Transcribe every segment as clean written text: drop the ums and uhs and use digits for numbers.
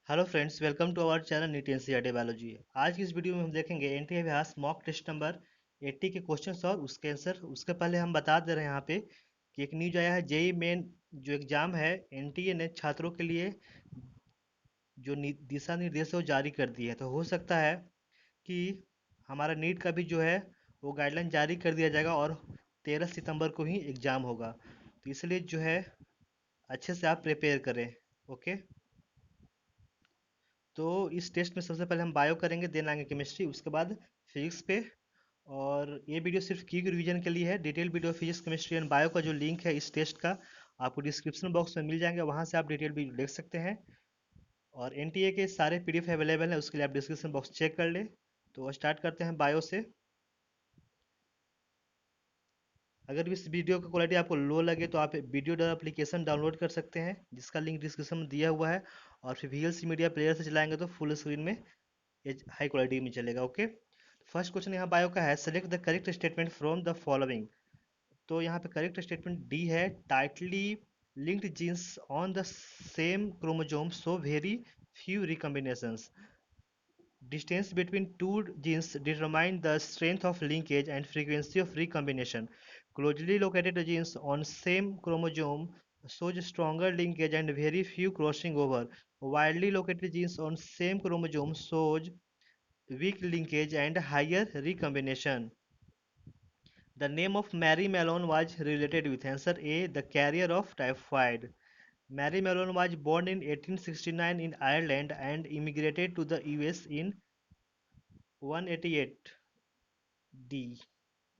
Hello friends, welcome to our channel NEET NCERT biology. आज की इस वीडियो में हम देखेंगे एनटीए अभ्यास मॉक टेस्ट नंबर 80 के क्वेश्चंस और उसके आंसर। उसके पहले हम बता दे रहे हैं यहाँ पे कि एक न्यूज आया है। जेई मेन जो एग्जाम है, एनटीए ने छात्रों के लिए जो दिशा निर्देश है वो जारी कर दिए हैं। तो हो सकता है कि हमारा नीट का भी जो है वो गाइडलाइन जारी कर दिया जाएगा और 13 सितंबर को ही एग्ज़ाम होगा। तो इसलिए जो है अच्छे से आप प्रिपेयर करें। ओके, तो इस टेस्ट में सबसे पहले हम बायो करेंगे, देन आएंगे केमिस्ट्री, उसके बाद फिजिक्स पे। और ये वीडियो सिर्फ की रिवीजन के लिए है। Detail video physics chemistry and bio का जो लिंक है इस टेस्ट का, आपको डिस्क्रिप्शन बॉक्स में मिल जाएंगे, वहाँ से आप डिटेल वीडियो देख सकते हैं। और एनटीए के सारे पीडीएफ अवेलेबल है, उसके लिए आप डिस्क्रिप्शन बॉक्स चेक कर ले। तो स्टार्ट करते हैं बायो से। अगर इस वीडियो का क्वालिटी आपको लो लगे तो आप वीडियो एप्लीकेशन डाउनलोड कर सकते हैं, जिसका लिंक डिस्क्रिप्शन में दिया हुआ है। और फिर वीएलसी मीडिया प्लेयर से चलाएंगे तो फुल स्क्रीन में हाई क्वालिटी में चलेगा। ओके, फर्स्ट क्वेश्चन यहाँ बायो का है, select the correct statement from the following. तो यहाँ पे करेक्ट स्टेटमेंट डी है, tightly linked genes on the same chromosome so very few recombinations. Distance between two genes determine the strength of linkage and frequency of recombination. Closely located genes on same chromosome shows stronger linkage and very few crossing over. Widely located genes on same chromosome shows weak linkage and higher recombination. The name of Mary Malone was related with answer A, the carrier of typhoid. Mary Malone was born in 1869 in Ireland and immigrated to the US in 188 D.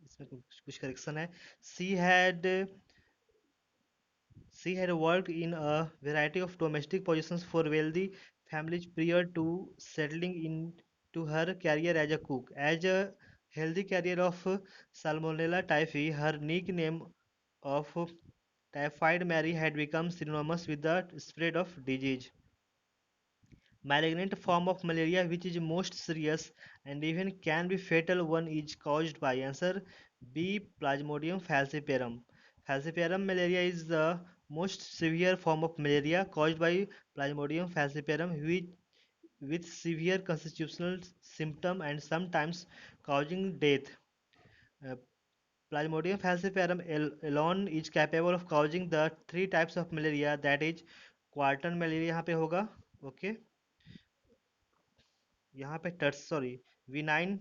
इसमें कुछ correction है। She had she had worked in a variety of domestic positions for wealthy families prior to settling into her career as a cook. As a healthy carrier of Salmonella typhi, her nickname of Typhoid Mary had become synonymous with the spread of disease. Malignant form of malaria which is most serious and even can be fatal one is caused by answer B, Plasmodium falciparum. Falciparum malaria is the most severe form of malaria caused by Plasmodium falciparum which with severe constitutional symptom and sometimes causing death. Uh, Plasmodium falciparum alone is capable of causing the three types of malaria, that is quartan malaria यहाँ पे होगा। Okay, यहाँ पे टर्स sorry विनाइन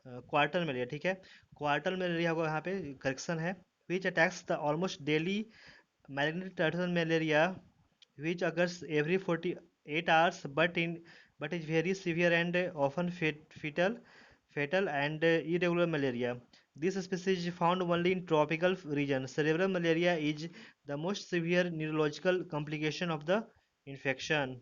quartan malaria, ठीक है। Quartan malaria होगा यहाँ पे, करेक्शन है। Which attacks the almost daily malignant tertian malaria which occurs every 48 hours but is very severe and often fatal and irregular malaria. This species is found only in tropical region. Cerebral malaria is the most severe neurological complication of the infection.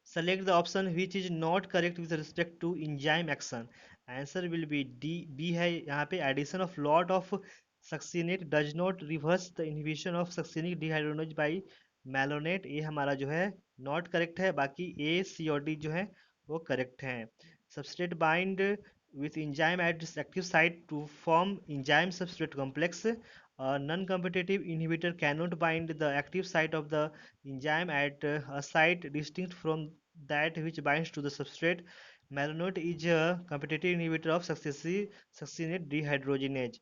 Select the option which is not correct with respect to enzyme action. Answer will be D, B है यहाँ पे। addition of lot of succinate does not reverse the inhibition of succinic dehydrogenase by malonate। ये हमारा जो है not correct है, बाकी A, C और D जो है वो correct हैं। Substrate bind with enzyme at its active site to form enzyme substrate complex. A non-competitive inhibitor cannot bind the active site of the enzyme at a site distinct from that which binds to the substrate. Malonate is a competitive inhibitor of succinate dehydrogenase.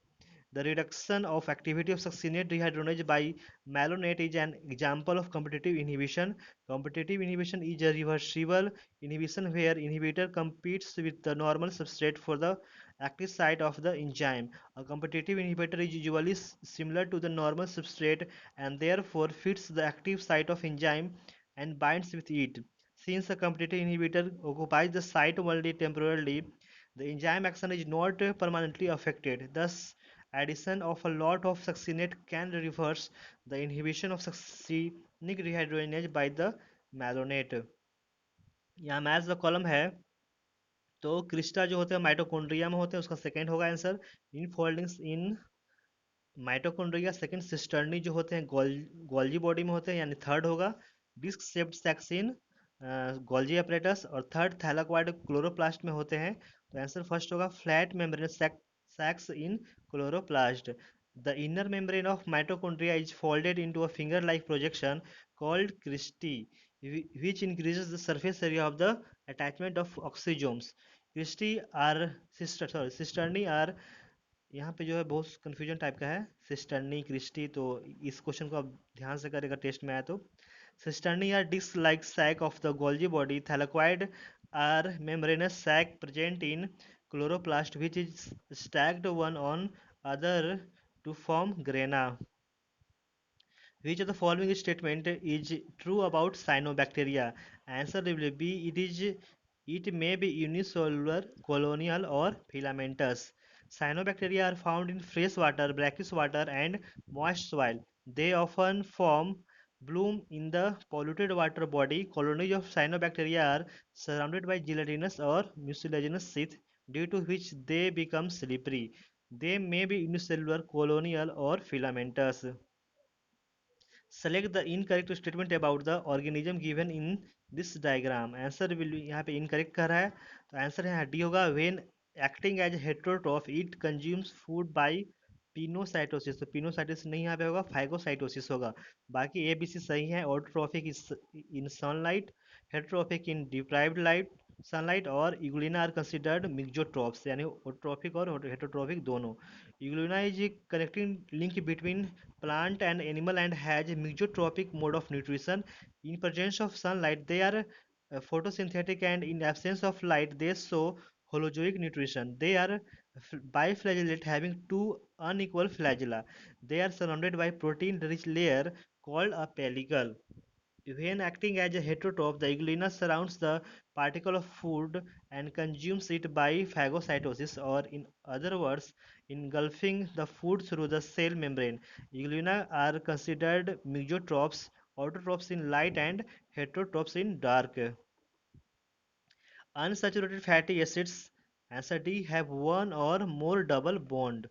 The reduction of activity of succinate dehydrogenase by malonate is an example of competitive inhibition. Competitive inhibition is a reversible inhibition where inhibitor competes with the normal substrate for the active site of the enzyme. A competitive inhibitor is usually similar to the normal substrate and therefore fits the active site of enzyme and binds with it. Since a competitive inhibitor occupies the site only temporarily, the enzyme action is not permanently affected. Thus, addition of a lot of succinate can reverse the inhibition of succinic dehydrogenase by the malonate। यहाँ match the column है। तो Crysta जो होते हैं mitochondria में होते हैं, उसका सेकेंड होगा answer. In foldings in mitochondria. Second cisternae जो होते हैं गोल्जी बॉडी में होते हैं, यानी थर्ड होगा। Disc shaped sacs in Golgi apparatus. और थर्ड थैलाक्वाइड क्लोरोप्लास्ट में होते हैं। तो आंसर फर्स्ट होगा, flat membrane sacs in chloroplast. The inner membrane of mitochondria is folded into a finger-like projection called cristae. which increases the surface area of the attachment of oxysomes. Cristae are cisternae are, यहाँ पे जो है बहुत confusion type का है, cisternae Christie, तो इस question को आप ध्यान से करेगा टेस्ट में आया तो। Cisternae are disc like sac of the Golgi body. Thylakoid are membranous sac present in chloroplast which is stacked one on other to form grana. Which of the following statement is true about cyanobacteria? Answer will be it may be unicellular, colonial, or filamentous. Cyanobacteria are found in fresh water, brackish water, and moist soil. They often bloom in the polluted water body. Colonies of cyanobacteria are surrounded by gelatinous or mucilaginous sheath, due to which they become slippery. They may be unicellular, colonial, or filamentous. Select the incorrect statement about the organism given in this diagram. Answer will be यहाँ पे incorrect कर रहा है, तो answer यहाँ D होगा। When acting as heterotroph it consumes food by pinocytosis, तो pinocytosis नहीं यहाँ पे होगा, फाइगोसाइटोसिस होगा। बाकी ए बी सी सही है। ऑटोट्रॉफिक इन सनलाइट, हेट्रोट्रॉफिक इन डिप्राइव्ड लाइट सनलाइट, और इग्लिना आर कंसिडर्ड मिक्जोट्रॉफ्स, यानी ऑटोट्रॉफिक और हेटरोट्रॉफिक दोनों। Euglena is connecting link between plant and animal and has a mesotropic mode of nutrition. In presence of sunlight, they are photosynthetic, and in absence of light, they show holozoic nutrition. They are biflagellate, having two unequal flagella. They are surrounded by protein-rich layer called a pellicle. When acting as a heterotroph, the Iglina surrounds the particle of food and consumes it by phagocytosis, or in other words, engulfing the food through the cell membrane. Iglina are considered mesotrophs, autotrophs in light, and heterotrophs in dark. Unsaturated fatty acids, answer D, have one or more double bond.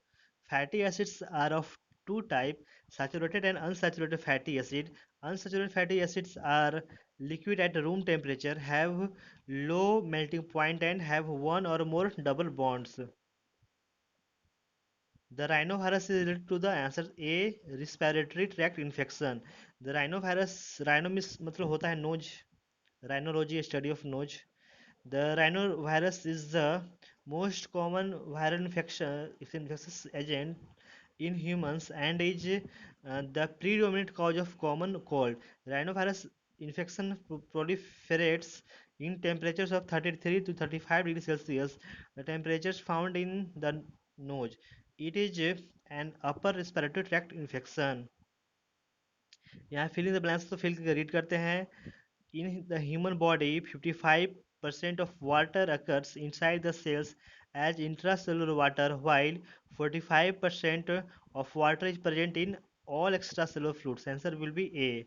Fatty acids are of two types, saturated and unsaturated fatty acid. Unsaturated fatty acids are liquid at room temperature, have low melting point, and have one or more double bonds. The rhinovirus is related to the answer A, respiratory tract infection. The rhinovirus, rhino मतलब होता है nose, rhinology, study of nose. The rhinovirus is the most common viral infectious agent in humans and is the predominant cause of common cold. Rhinovirus infection proliferates in temperatures of 33 to 35 degrees Celsius, the temperatures found in the nose. It is an upper respiratory tract infection. यहाँ filling the blanks तो fill read करते हैं। In the human body, 55% of water occurs inside the cells as intracellular water, while 45% of water is present in all extracellular fluids. Answer will be A.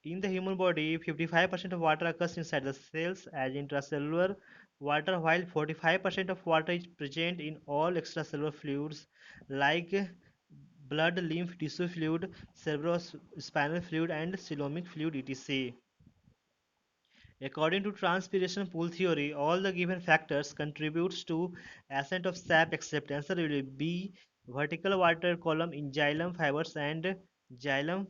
In the human body, 55% of water occurs inside the cells as intracellular water, while 45% of water is present in all extracellular fluids like blood, lymph, tissue fluid, cerebrospinal fluid, and coelomic fluid, etc. According to transpiration pool theory, all the given factors contributes to ascent of sap except answer will be B, vertical water column in xylem fibers and xylem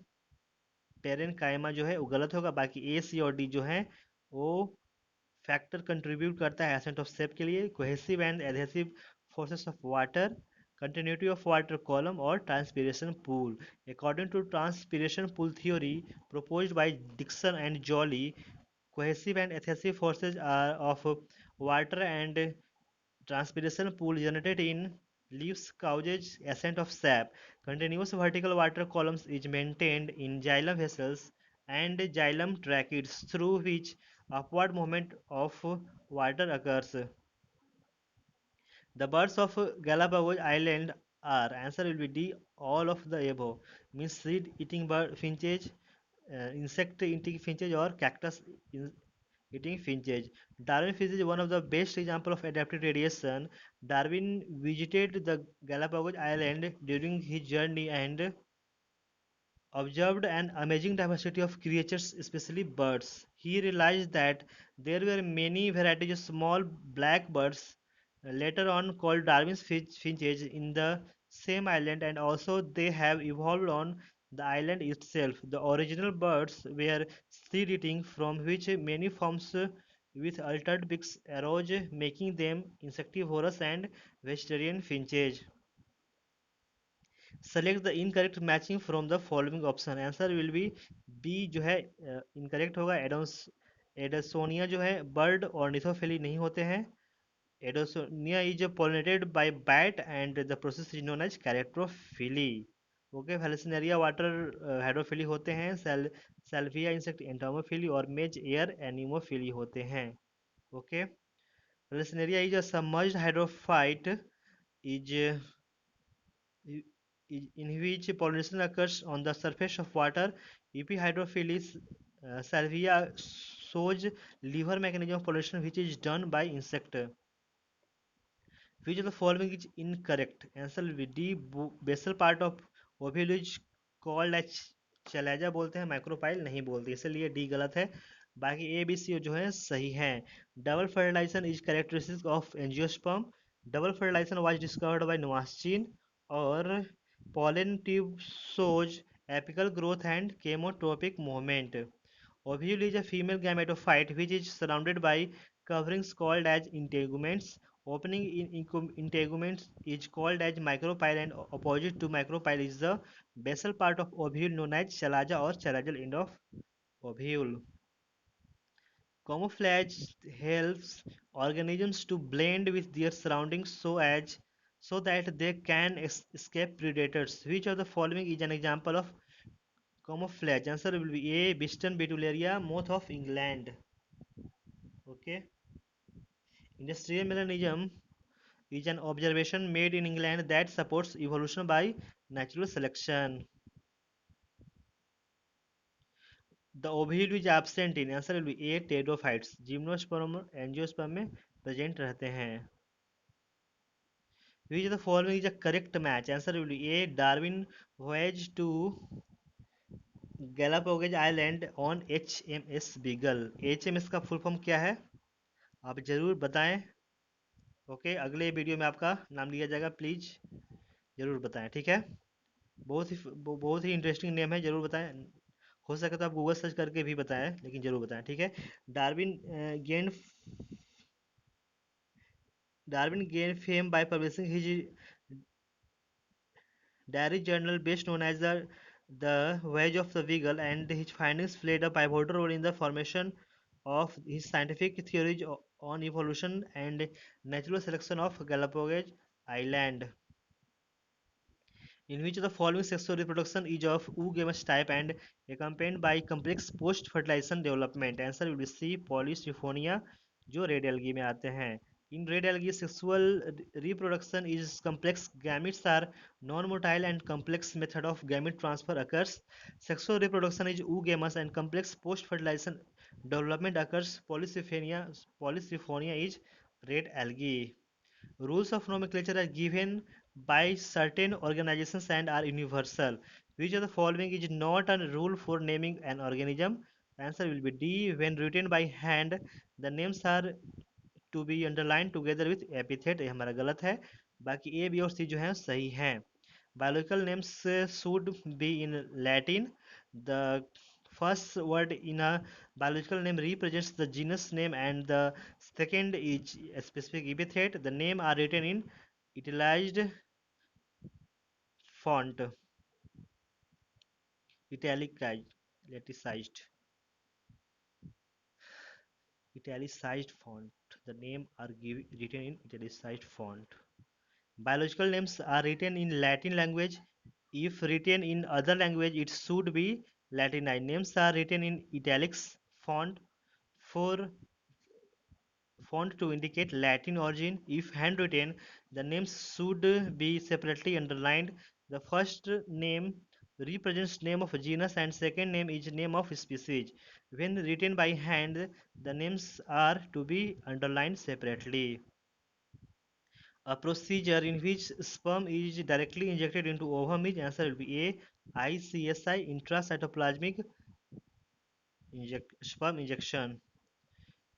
parenchyma जो है वो गलत होगा। बाकी ए सी और D जो है वो फैक्टर कंट्रीब्यूट करता है एसेंट ऑफ सेप के लिए। Cohesive and adhesive forces of water, continuity of water column, और transpiration pull. According to transpiration pull theory proposed by Dixon and Joly, cohesive and adhesive forces are of water and transpiration pool generated in leaves causes ascent of sap. Continuous vertical water columns is maintained in xylem vessels and xylem tracheids through which upward movement of water occurs. The birds of Galapagos Island are, answer will be D, all of the above. Means seed eating bird finches, insect eating finches, or cactus eating finches. Darwin fish is one of the best example of adaptive radiation. Darwin visited the Galapagos Island during his journey and observed an amazing diversity of creatures, especially birds. He realized that there were many varieties of small black birds, later on called Darwin's finches, in the same island, and also they have evolved on the island itself. The original birds were seed eating, from which many forms with altered beaks arose, making them insectivorous and vegetarian finches. Select the incorrect matching from the following option. Answer will be B जो है incorrect होगा. एडोसोनिया जो है bird और निथोफिली नहीं होते हैं. Adansonia is pollinated by bat and the process is known as chiropterophily. Okay, Vallisneria water hydrophily होते हैं. सेल्विया इंसेक्ट एंटोमोफिली और मेज एयर एनिमोफिली होते हैं. Okay, Vallisneria is a submerged hydrophyte is in which pollination occurs on the surface of water. Epihydrophilis salvia shows liver mechanism of pollination which is done by insect. Which of the following is incorrect? Answer will be D. Basal part of ovule is called as चलेजा बोलते हैं, micropyle नहीं बोलते, इसलिए D गलत है. बाकी A B C जो है सही है. Double fertilisation is characteristic of angiosperm. Double fertilisation was discovered by Nawaschin. और pollen tube shows apical growth and chemotropic movement. Ovule is a female gametophyte which is surrounded by coverings called as integuments. Opening in integuments is called as micropyle, and opposite to micropyle is the basal part of ovule known as chalaza or chalazial end of ovule. Camouflage helps organisms to blend with their surroundings so that they can escape predators. Which of the following is an example of camouflage? Answer will be A. Biston betullaria, moth of England. Okay. Industrial melanism is an observation made in England that supports evolution by natural selection. The ovule is absent in. Answer will be A. Pteridophytes. Gymnosperm और angiosperm में present रहते हैं. Which of the following is a correct match? Answer will be A. Darwin voyage to Galapagos Island on HMS Beagle. HMS का full form क्या है, आप जरूर बताएं. ओके, अगले वीडियो में आपका नाम लिया जाएगा, प्लीज़ ज़रूर बताएं. ठीक है, बहुत ही इंटरेस्टिंग नेम है, ज़रूर बताएं. हो सके तो आप गूगल सर्च करके भी बताएं, लेकिन ज़रूर बताएं. ठीक है. Darwin gain Darwin gain fame by publishing his diary journal based known as the Voyage of the Beagle, and his findings played a pivotal role in the formation of his scientific theories on evolution and natural selection of Galapagos Island. In which the following sexual reproduction is of oogamous type and accompanied by complex post-fertilization development? Answer will be C. Polysiphonia, जो red algae में आते हैं. In red algae, sexual reproduction is complex. Gametes are non-motile and complex method of gamete transfer occurs. Sexual reproduction is oogamous and complex post-fertilization development occurs. Polysiphonia is red algae. Rules of nomenclature are given by certain organizations and are universal. Which of the following is not a rule for naming an organism? Answer will be D. When written by hand, the names are to be underlined together with epithet. ये हमारा गलत है. बाकी A B और सी जो है सही हैं. Biological names should be in Latin. The first word in a biological name represents the genus name, and the second is a specific epithet. The name are written in italicized font. Italicized. Italicized. Italicized font. The name are written in italicized font. Biological names are written in Latin language. If written in other language, it should be Latinized. Names are written in italics for font to indicate Latin origin. If handwritten, the names should be separately underlined. The first name represents name of a genus and second name is name of species. When written by hand, the names are to be underlined separately. A procedure in which sperm is directly injected into ovum is. Answer will be A. ICSI, intracytoplasmic sperm injection.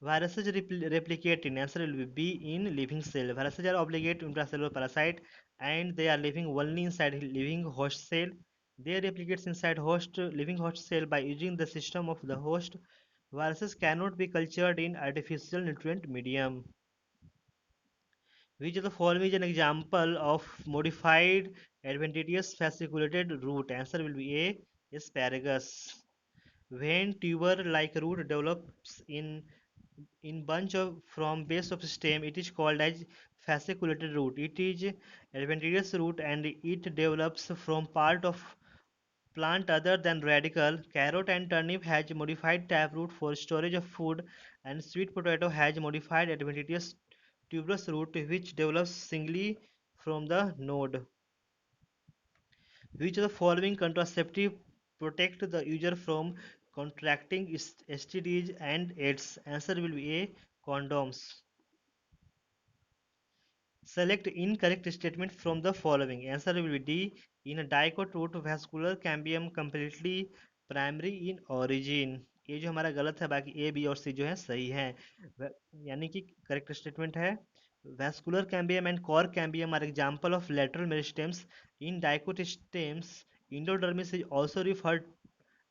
Viruses replicate in. Answer will be B. In living cell. Viruses are obligate intracellular parasite and they are living only inside living host cell. They replicates inside host living host cell by using the system of the host. Viruses cannot be cultured in artificial nutrient medium. Which of the following is an example of modified adventitious fasciculated root? Answer will be A. Asparagus. When tuber-like root develops in bunch of from base of stem, it is called as fasciculated root. It is adventitious root and it develops from part of plant other than radicle. Carrot and turnip has modified taproot for storage of food, and sweet potato has modified adventitious tuberous root which develops singly from the node. Which of the following contraceptive protect the user from contracting STDs and AIDS? Answer will be A. Condoms. Select incorrect statement from the following. Answer will be D. In a dicot root vascular cambium completely primary in origin. ये जो हमारा गलत है, बाकी A B और सी जो है सही है। यानी कि करेक्ट स्टेटमेंट है vascular cambium and core cambium are example of lateral meristems. In dicot stems, endodermis is also referred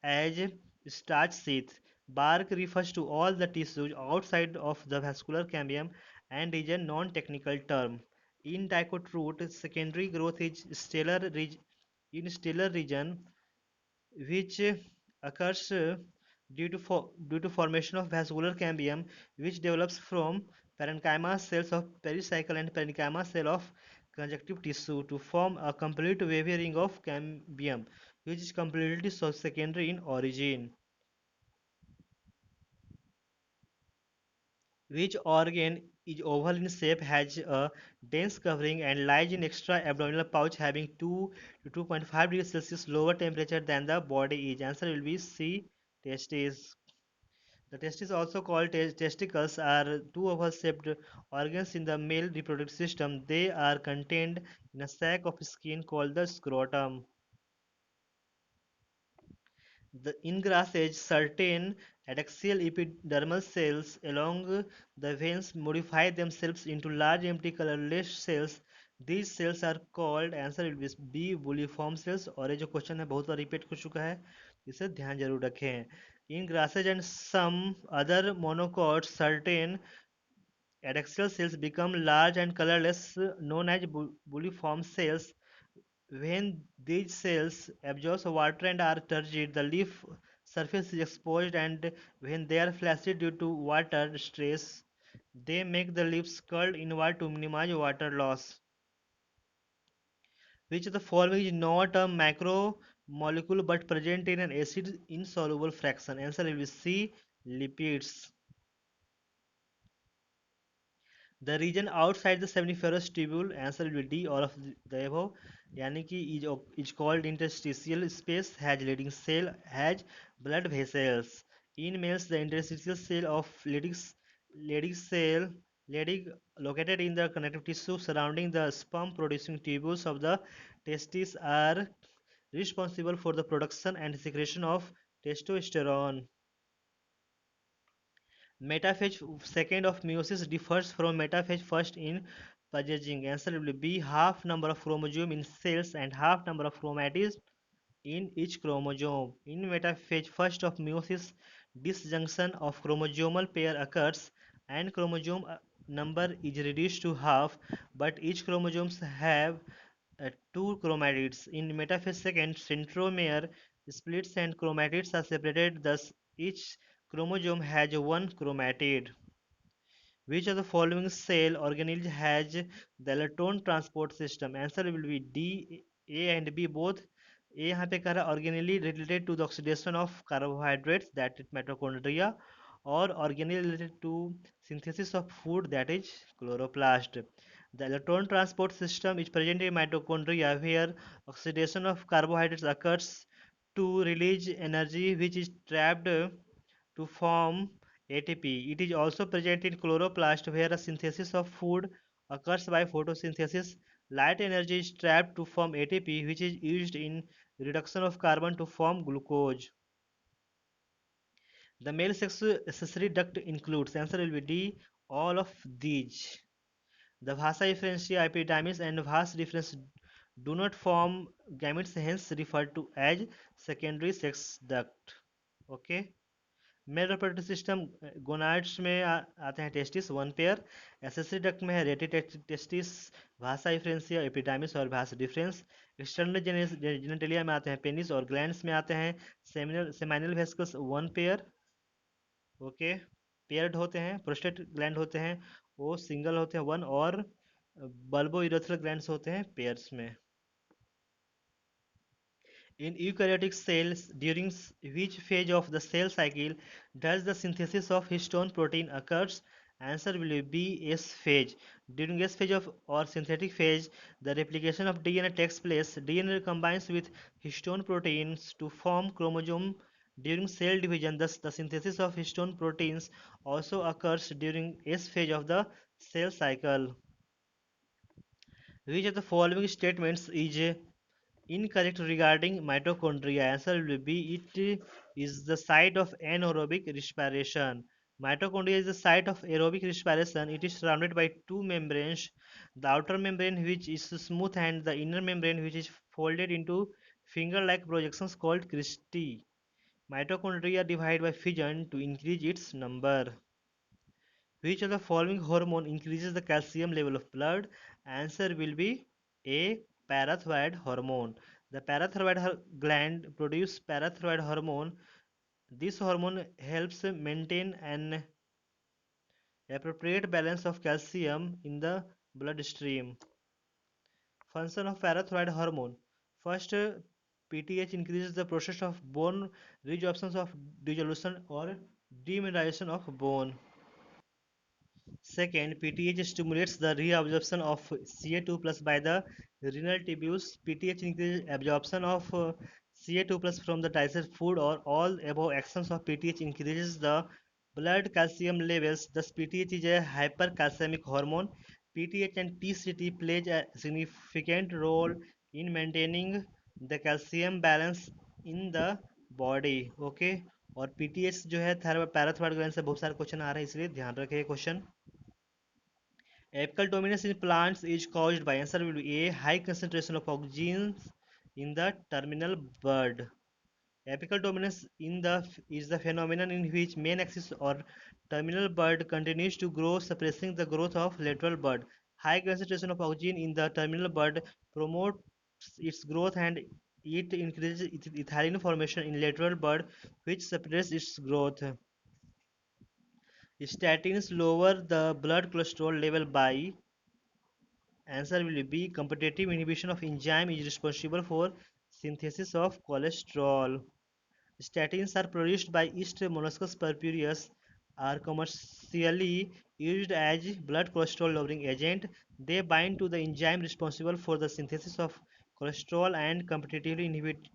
as starch sheath. Bark refers to all the tissues outside of the vascular cambium and is a non-technical term. In dicot root, secondary growth is in stellar region, which occurs due to formation of vascular cambium, which develops from parenchyma cells of pericycle and parenchyma cell of conjunctive tissue to form a complete wavy ring of cambium, which is completely secondary in origin. Which organ is oval in shape, has a dense covering, and lies in extra abdominal pouch having 2 to 2.5 degrees Celsius lower temperature than the body is? Answer will be C. Testes. The testes, also called testicles, are two oval-shaped organs in the male reproductive system. They are contained in a sac of skin called the scrotum. In grasses, certain adaxial epidermal cells along the veins modify themselves into large empty colorless cells. These cells are called, answer will be bulliform cells। और ये जो question है बहुत बार repeat हो चुका है, इसे ध्यान जरूर रखें। In grasses and some other monocots, certain adaxial cells become large and colorless, known as bulliform cells. When these cells absorb water and are turgid, the leaf surface is exposed, and when they are flaccid due to water stress, they make the leaves curl inward to minimize water loss. Which of the following is not a macromolecule but present in an acid insoluble fraction? Answer will be C. Lipids. The region outside the seminiferous tubule, answer will be D, all of the above, यानी कि is called interstitial space, has leading cell, has blood vessels. In males, the interstitial cell of leading cell leading located in the connective tissue surrounding the sperm producing tubules of the testes are responsible for the production and secretion of testosterone. Metaphase second of meiosis differs from metaphase first in packaging. Answer will be half number of chromosome in cells and half number of chromatids in each chromosome. In metaphase first of meiosis, disjunction of chromosomal pair occurs and chromosome number is reduced to half, but each chromosomes have two chromatids. In metaphase second, centromere splits and chromatids are separated, thus each chromosome has one chromatid. Which of the following cell organelles has the electron transport system? Answer will be D, A and B both. A यहाँ पे कह रहा है organelle related to the oxidation of carbohydrates, that is mitochondria, or organelle related to synthesis of food, that is chloroplast. The electron transport system is present in mitochondria where oxidation of carbohydrates occurs to release energy which is trapped to form ATP. It is also present in chloroplast where a synthesis of food occurs by photosynthesis. Light energy is trapped to form ATP, which is used in reduction of carbon to form glucose. The male sex accessory duct includes, answer will be D, all of these. The vasa efferentia epidermis and vas deferens do not form gametes, hence referred to as secondary sex duct. Okay. Male reproductive system gonads में आते हैं testis one pair, accessory duct में है रेटी testis, भासा efferentia, epidermis और भास difference, external genitalia में आते हैं पेनिस, और ग्लैंड्स में आते हैं seminal vesicles one pair. Okay, paired होते हैं, प्रोस्टेट ग्लैंड होते हैं वो सिंगल होते हैं वन, और बल्बो यूरेथ्रल ग्लैंड्स होते हैं पेयर्स में। In eukaryotic cells, during which phase of the cell cycle does the synthesis of histone protein occurs? Answer will be S phase. During S phase of or synthetic phase, the replication of DNA takes place. DNA combines with histone proteins to form chromosome. During cell division, thus the synthesis of histone proteins also occurs during S phase of the cell cycle. Which of the following statements is incorrect regarding mitochondria? Answer will be it is the site of anaerobic respiration. Mitochondria is the site of aerobic respiration. It is surrounded by two membranes, the outer membrane which is smooth and the inner membrane which is folded into finger-like projections called cristae. Mitochondria divide by fission to increase its number. Which of the following hormone increases the calcium level of blood? Answer will be A. Parathyroid hormone. The parathyroid gland produces parathyroid hormone. This hormone helps maintain an appropriate balance of calcium in the bloodstream. Function of parathyroid hormone. First, PTH increases the process of bone resorption of dissolution or demineralization of bone. Second, PTH stimulates the reabsorption of Ca2 plus by the renal tubules. PTH increases absorption of Ca2 plus from the digested food, or all above actions of PTH increases the blood calcium levels. Thus, PTH is a hypercalcemic hormone. PTH and TCT plays a significant role in maintaining the calcium balance in the body. Okay, और PTS जो है parathyroid gland से बहुत सारे question आ रहे हैं, इसलिए ध्यान रखें question. Apical dominance in plants is caused by, answer will be A, high concentration of auxins in the terminal bud. Apical dominance is the phenomenon in which main axis or terminal bud continues to grow, suppressing the growth of lateral bud. High concentration of auxin in the terminal bud promotes its growth, and it increases ethylene formation in lateral bud, which suppresses its growth. Statins lower the blood cholesterol level by, answer will be competitive inhibition of enzyme is responsible for synthesis of cholesterol. Statins are produced by yeast Molluscus purpureus, are commercially used as blood cholesterol lowering agent. They bind to the enzyme responsible for the synthesis of cholesterol and competitively inhibit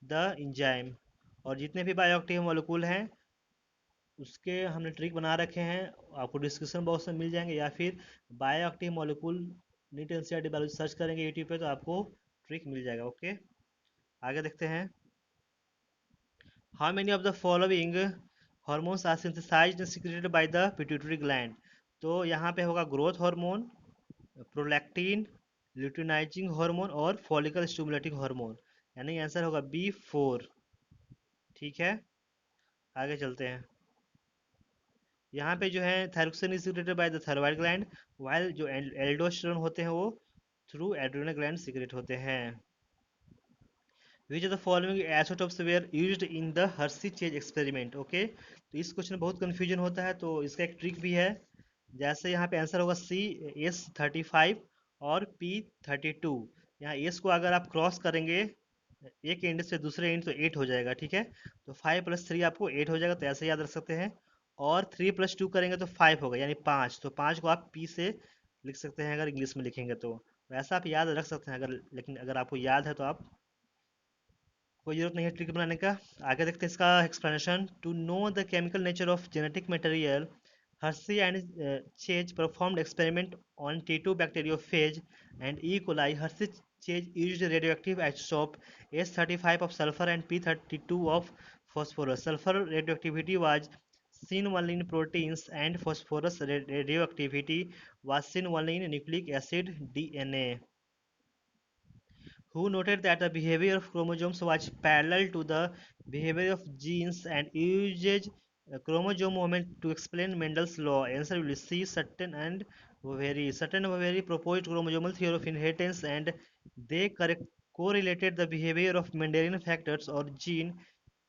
the enzyme. और जितने भी bioactive molecule हैं उसके हमने trick बना रखे हैं, आपको डिस्क्रिप्शन बॉक्स में मिल जाएंगे, या फिर bioactive molecule NEET NCERT biology search करेंगे यूट्यूब पे तो आपको ट्रिक मिल जाएगा। ओके, आगे देखते हैं। How many of the following hormones are synthesised and secreted by the pituitary gland? तो यहाँ पे होगा growth hormone, prolactin, luteinising hormone और फॉलिकल स्टिमुलेटिंग हार्मोन, यानी आंसर होगा B4। ठीक है, आगे चलते हैं। यहाँ पे जो है thyroxine is secreted by the thyroid gland, while जो एल्डोस्टेरोन होते हैं वो थ्रू एड्रेनल ग्लैंड सीक्रेट होते हैं। Which of the following isotopes were used in the Hershey Chase experiment? Okay, तो इस क्वेश्चन में बहुत कंफ्यूजन होता है, तो इसका एक ट्रिक भी है। जैसे यहाँ पे आंसर होगा CS35 और P32। यहाँ एस को अगर आप क्रॉस करेंगे एक एंड से दूसरे एंड तो 8 हो जाएगा, ठीक है, तो 5 + 3 आपको 8 हो जाएगा, तो ऐसे याद रख सकते हैं। और 3 + 2 करेंगे तो 5 होगा, यानी 5, तो 5 को आप P से लिख सकते हैं अगर इंग्लिश में लिखेंगे तो वैसा आप याद रख सकते हैं अगर, लेकिन अगर आपको याद है तो आप कोई जरूरत नहीं है ट्रिक बनाने का। आगे देखते हैं इसका explanation. To know the chemical nature of genetic material, Hershey and Chase performed experiment on T2 bacteriophage and E. coli. Hershey Chase used radioactive isotope S35 of sulfur and P32 of phosphorus. Sulfur radioactivity was seen only in proteins and phosphorus radioactivity was seen only in nucleic acid DNA. who noted that the behavior of chromosomes was parallel to the behavior of genes and used chromosome movement to explain Mendel's law. Answer will be C. Sutton and Very proposed chromosomal theory of inheritance, and they correlated the behavior of Mendelian factors or gene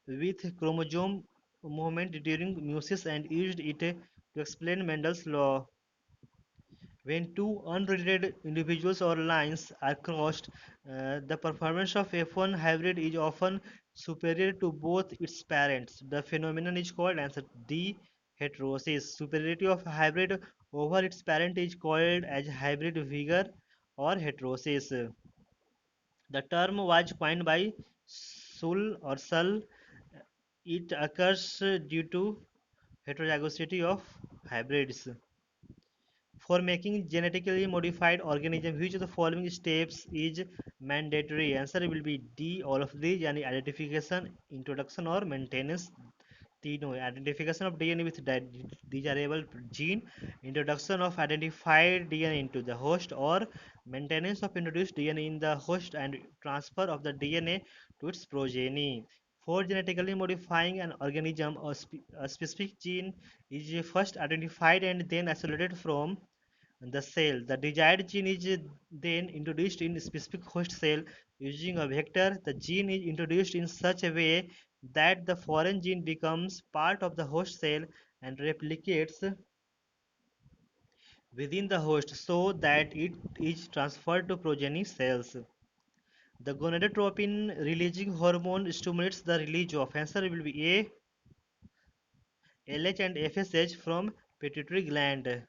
with chromosome movement during meiosis and used it to explain Mendel's law. When two unrelated individuals or lines are crossed, the performance of F1 hybrid is often superior to both its parents. The phenomenon is called answer D heterosis. Superiority of hybrid over its parent is called as hybrid vigor or heterosis. The term was coined by Sull. It occurs due to heterozygosity of hybrids. For making genetically modified organism, which of the following steps is mandatory? Answer will be D. All of these, यानी identification, introduction और maintenance तीनों. Identification of DNA with desirable gene, introduction of identified DNA into the host, or maintenance of introduced DNA in the host and transfer of the DNA to its progeny. For genetically modifying an organism, a specific gene is first identified and then isolated from the cell. The desired gene is then introduced in a specific host cell using a vector. The gene is introduced in such a way that the foreign gene becomes part of the host cell and replicates within the host so that it is transferred to progeny cells. The gonadotropin releasing hormone stimulates the release of answer will be A, LH and FSH from pituitary gland.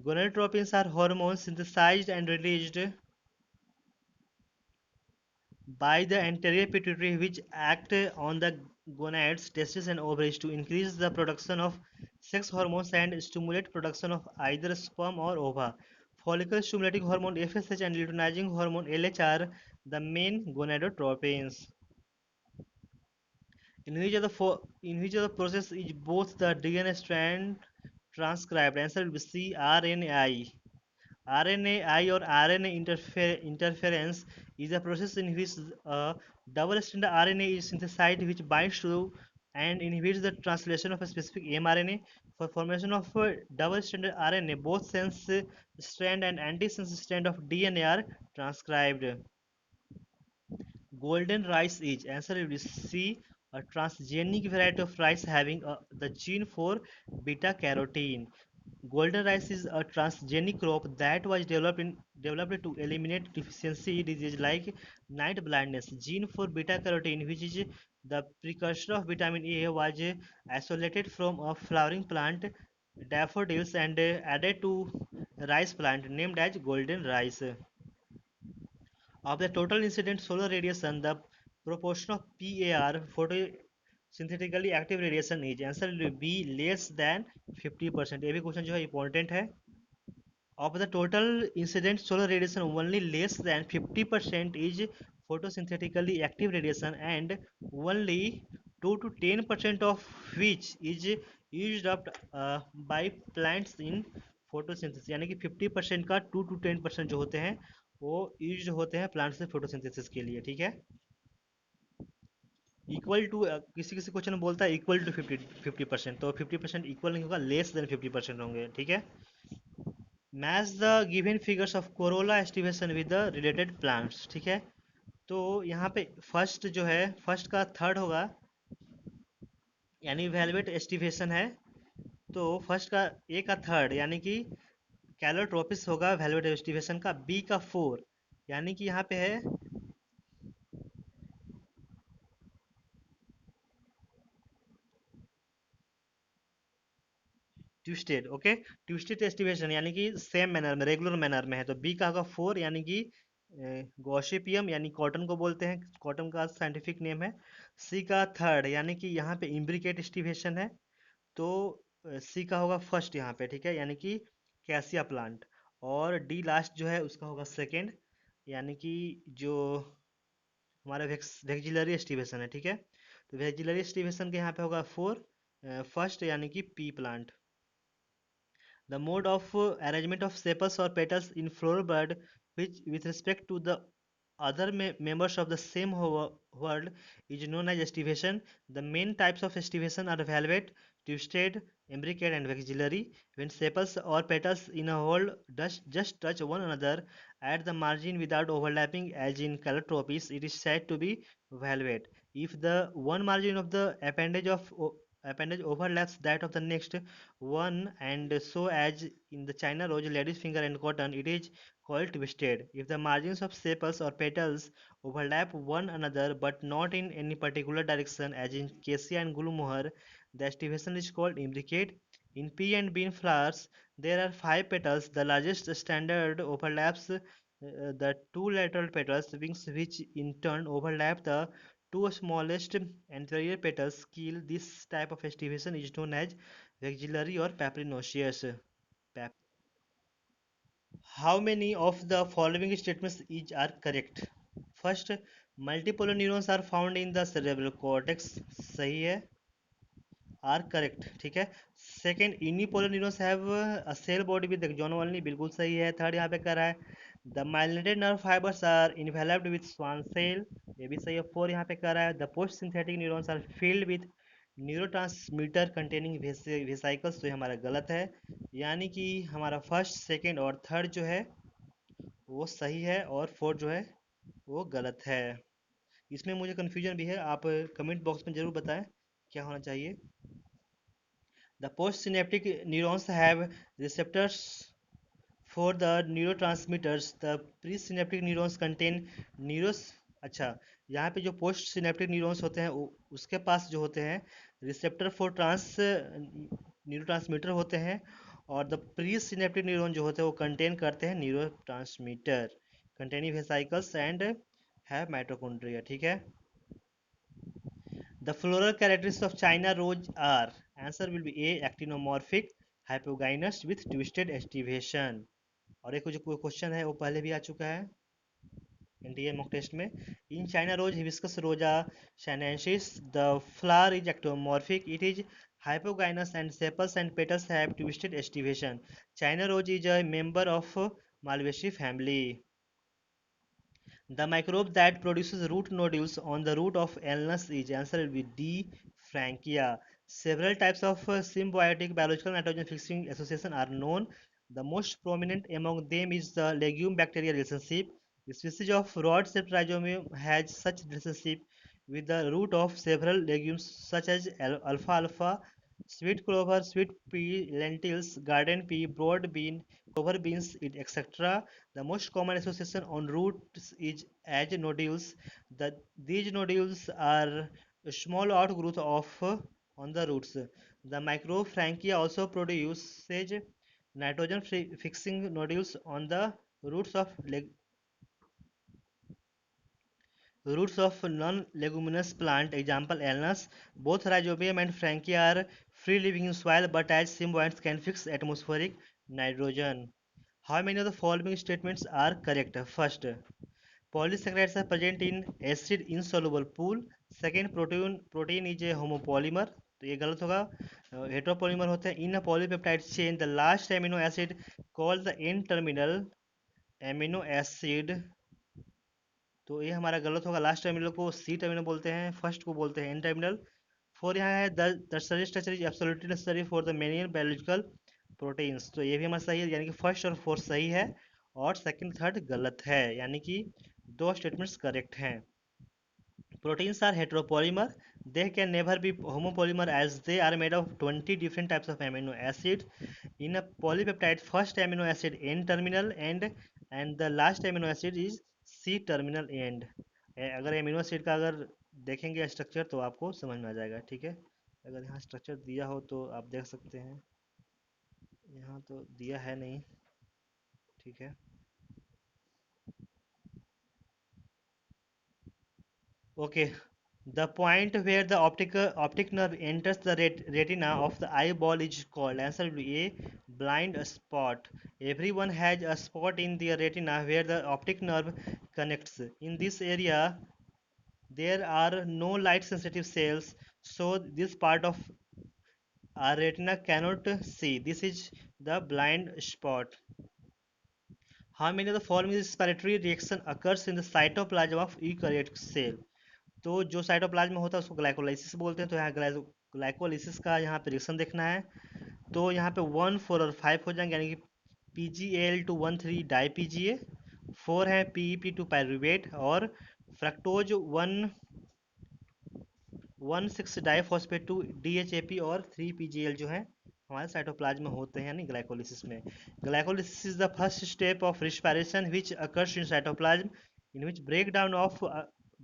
Gonadotropins are hormones synthesized and released by the anterior pituitary, which act on the gonads, testes and ovaries to increase the production of sex hormones and stimulate production of either sperm or ova. Follicle stimulating hormone FSH and luteinizing hormone LH are the main gonadotropins. In which of the process is both the DNA strand transcribed? Answer will be C. RNAi. RNAi or RNA interference is a process in which a double-stranded RNA is synthesized, which binds to and inhibits the translation of a specific mRNA. For formation of a double-stranded RNA, both sense strand and antisense strand of DNA are transcribed. Golden rice is answer will be C. A transgenic variety of rice having the gene for beta carotene. Golden rice is a transgenic crop that was developed to eliminate deficiency disease like night blindness. Gene for beta carotene, which is the precursor of vitamin A, was isolated from a flowering plant, daffodils, and added to rice plant named as golden rice. Of the total incident solar radiation, the proportion of PAR photosynthetically active radiation is answer will be less than 50%. ये भी question जो है important है. Of the total incident solar radiation, only less than 50% is photosynthetically active radiation, and only 2 to 10% of which is used up by plants in photosynthesis. यानी कि 50% का 2 to 10% जो होते हैं वो यूज होते हैं प्लांट से फोटोसिंथेसिस के लिए. ठीक है. इक्वल टू किसी किसी क्वेश्चन में बोलता है इक्वल टू 50%, तो 50% इक्वल नहीं होगा, लेस देन 50% होंगे. ठीक है. Match the given figures of Corolla aestivation with the related plants. ठीक है. तो यहाँ पे फर्स्ट जो है, फर्स्ट का थर्ड होगा, यानी वेलवेट एस्टिवेशन है. तो फर्स्ट का ए का थर्ड यानी कि कैलोट्रोपिस होगा वेलवेट एस्टिवेशन का. बी का फोर यानी कि यहाँ पे है ट्विस्टेड. ओके. ट्विस्टेड एस्टिवेशन यानी कि सेम मैनर में, रेगुलर मैनर में है. तो बी का होगा फोर यानी कि गॉसिपियम यानी कॉटन को बोलते हैं, कॉटन का साइंटिफिक नेम है. सी का थर्ड यानी कि यहाँ पे इम्ब्रिकेट एस्टिवेशन है. तो सी का होगा फर्स्ट यहाँ पे. ठीक है. यानी कि कैसिया प्लांट. और डी लास्ट जो है उसका होगा सेकेंड यानी कि जो हमारा वेक्जिलरी एस्टिवेशन है. ठीक है. तो वेक्जिलरी एस्टिवेशन के यहाँ पे होगा फोर फर्स्ट यानी कि P plant. The mode of arrangement of sepals or petals in flower bud which with respect to the other members of the same world is known as estivation. The main types of estivation are velvet, twisted, imbricate, and vexillary. When sepals or petals in a whole just touch one another at the margin without overlapping, as in calotropis, it is said to be velvet. If the one margin of the appendage overlaps that of the next one, and so as in the China rose, lady's finger, and cotton, it is called twisted. If the margins of sepals or petals overlap one another but not in any particular direction, as in cassia and gulmohar, the estivation is called imbricate. In pea and bean flowers, there are five petals. The largest standard overlaps the two lateral petals, wings, which in turn overlap the two smallest anterior petals. Keel. This type of estivation is known as vexillary or papyrinoceous. How many of the following statements each are correct? First, multipolar neurons are found in the cerebral cortex. सही है, are correct, ठीक है. Second, unipolar neurons have a cell body with axon only, बिल्कुल सही है. Third यहाँ पे कर रहा है the myelinated nerve fibres are enveloped with Schwann cell, ये भी सही है. फोर यहाँ पे कर रहा है the post synaptic neurons are filled with neurotransmitter containing vesicles, तो ये हमारा गलत है. यानी कि हमारा फर्स्ट, सेकेंड और थर्ड जो है वो सही है और फोर्थ जो है वो गलत है. इसमें मुझे कन्फ्यूजन भी है, आप कमेंट बॉक्स में ज़रूर बताएं क्या होना चाहिए. The postsynaptic neurons have receptors for the neurotransmitters. The presynaptic neurons contain neuros. अच्छा, यहाँ पे जो पोस्ट सिनेप्टिक न्यूरॉन्स होते हैं उसके पास जो होते हैं रिसेप्टर फॉर न्यूरोट्रांसमीटर होते हैं, और द प्री सिनेप्टिक न्यूरॉन जो होते हैं वो कंटेन करते हैं neuro transmitter containing vesicles and have mitochondria. ठीक है. The floral characteristics of China rose are, answer will be A, actinomorphic, hypogynous with twisted estivation. और एक जो क्वेश्चन है वो पहले भी आ चुका है एनडीए मॉक टेस्ट में. In China rose hibiscus rosa sinensis the flower is actinomorphic, it is hypogynous and sepals and petals have twisted estivation. China rose is a member of Malvaceae family. The microbe that produces root nodules on the root of illness is, answer will be D, Frankia. Several types of symbiotic biological nitrogen fixing association are known. The most prominent among them is the legume bacteria relationship. The species of rod-shaped rhizobium has such relationship with the root of several legumes such as alfalfa, sweet clover, sweet pea, lentils, garden pea, broad bean, clover beans, etc. The most common association on roots is as nodules. These nodules are small outgrowth of on the roots. The microfrankia also produces nitrogen fixing nodules on the roots of roots of non-leguminous plant, example Alnus. Both Rhizobium and Frankia are free living in soil, but as symbionts can fix atmospheric nitrogen. How many of the following statements are correct? First, polysaccharides are present in acid insoluble pool. Second, protein is a homopolymer, तो ये गलत होगा. Heteropolymer होते हैं in polypeptide chain. The last amino acid called the N terminal amino acid, तो ये हमारा गलत होगा. लास्ट टर्मिनल को सी टर्मिनल बोलते हैं, फर्स्ट को बोलते हैं एन टर्मिनल. फोर यहाँ है the tertiary structure is absolutely necessary for the many biological proteins, तो ये भी हमारा सही है, यानी कि फर्स्ट और फोर्थ सही है और सेकंड थर्ड गलत है, यानी कि दो स्टेटमेंट्स करेक्ट हैं. Proteins are heteropolymer. They can never be homopolymer as they are made of 20 different types of amino acids. In a polypeptide, first amino acid N terminal and the last amino acid is C terminal end. अगर amino acid का अगर देखेंगे structure तो आपको समझ में आ जाएगा. ठीक है. अगर यहाँ स्ट्रक्चर दिया हो तो आप देख सकते हैं, यहाँ तो दिया है नहीं. ठीक है. Okay, the point where the optic nerve enters the retina of the eyeball is called, answer will be A, blind spot. Everyone has a spot in their retina where the optic nerve connects. In this area, there are no light sensitive cells, so this part of our retina cannot see. This is the blind spot. how many of the following respiratory reaction occurs in the cytoplasm of eukaryotic cell? तो जो cytoplasm होता है उसको glycolysis बोलते हैं, तो यहाँ glycolysis का यहाँ पे रिएक्शन देखना है। तो यहाँ पे 1, 4 और 5 हो जाएंगे, यानी कि PgAl2 1,3 डाई PGA, 4 है PEP2 पायरुवेट, और फ्रक्टोज 1,6 डाईफॉस्फेट 2 DHAP, और 3 PGL जो है हमारे साइटोप्लाज्म में होते हैं, यानी ग्लाइकोलिसिस में। Glycolysis is the first step of respiration which occurs in cytoplasm, in which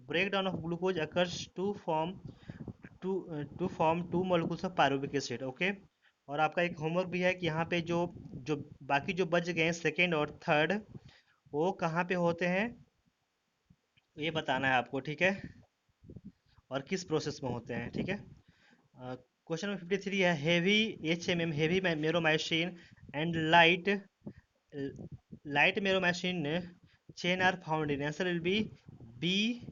breakdown of glucose occurs to form two molecules of pyruvic acid, okay. और आपका एक होमवर्क भी है कि यहाँ पे जो जो बाकी जो बच गए हैं सेकेंड और थर्ड, वो कहाँ पे होते हैं ये बताना है आपको, ठीक है, और किस प्रोसेस में होते हैं, ठीक है। क्वेश्चन नंबर 53 है, heavy HMM heavy meromyosin and light meromyosin chain are found in, answer will be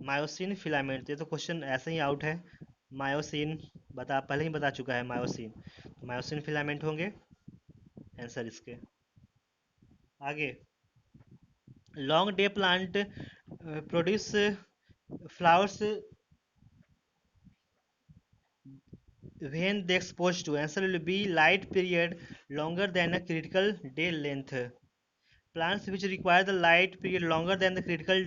myosin filament. ये तो क्वेश्चन ऐसे ही आउट है, मायोसिन बता पहले ही बता चुका है, मायोसिन, तो मायोसिन फिलामेंट होंगे आंसर इसके। आगे, long day plant produce flowers when they exposed to, answer will be light period longer than a critical day length. Plants which require the light period longer than the critical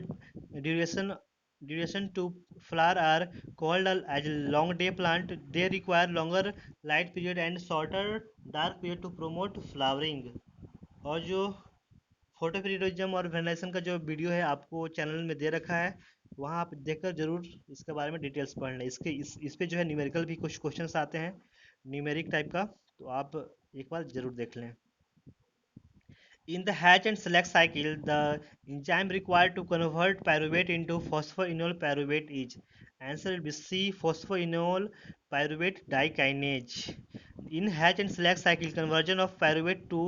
duration to flower are called as long day plant. They require longer light period and shorter dark period to promote flowering. और जो photoperiodism और venation का जो video है आपको channel में दे रखा है, वहाँ आप देखकर जरूर इसके बारे में डिटेल्स पढ़ लें। इस पे जो है न्यूमेरिकल भी कुछ क्वेश्चंस आते हैं, न्यूमेरिक टाइप का, तो आप एक बार जरूर देख लें। In the hatch and select cycle, the enzyme required to convert pyruvate into phosphoenol pyruvate is, answer will be C, phosphoenol pyruvate dikinase. In hatch and select cycle, conversion of pyruvate to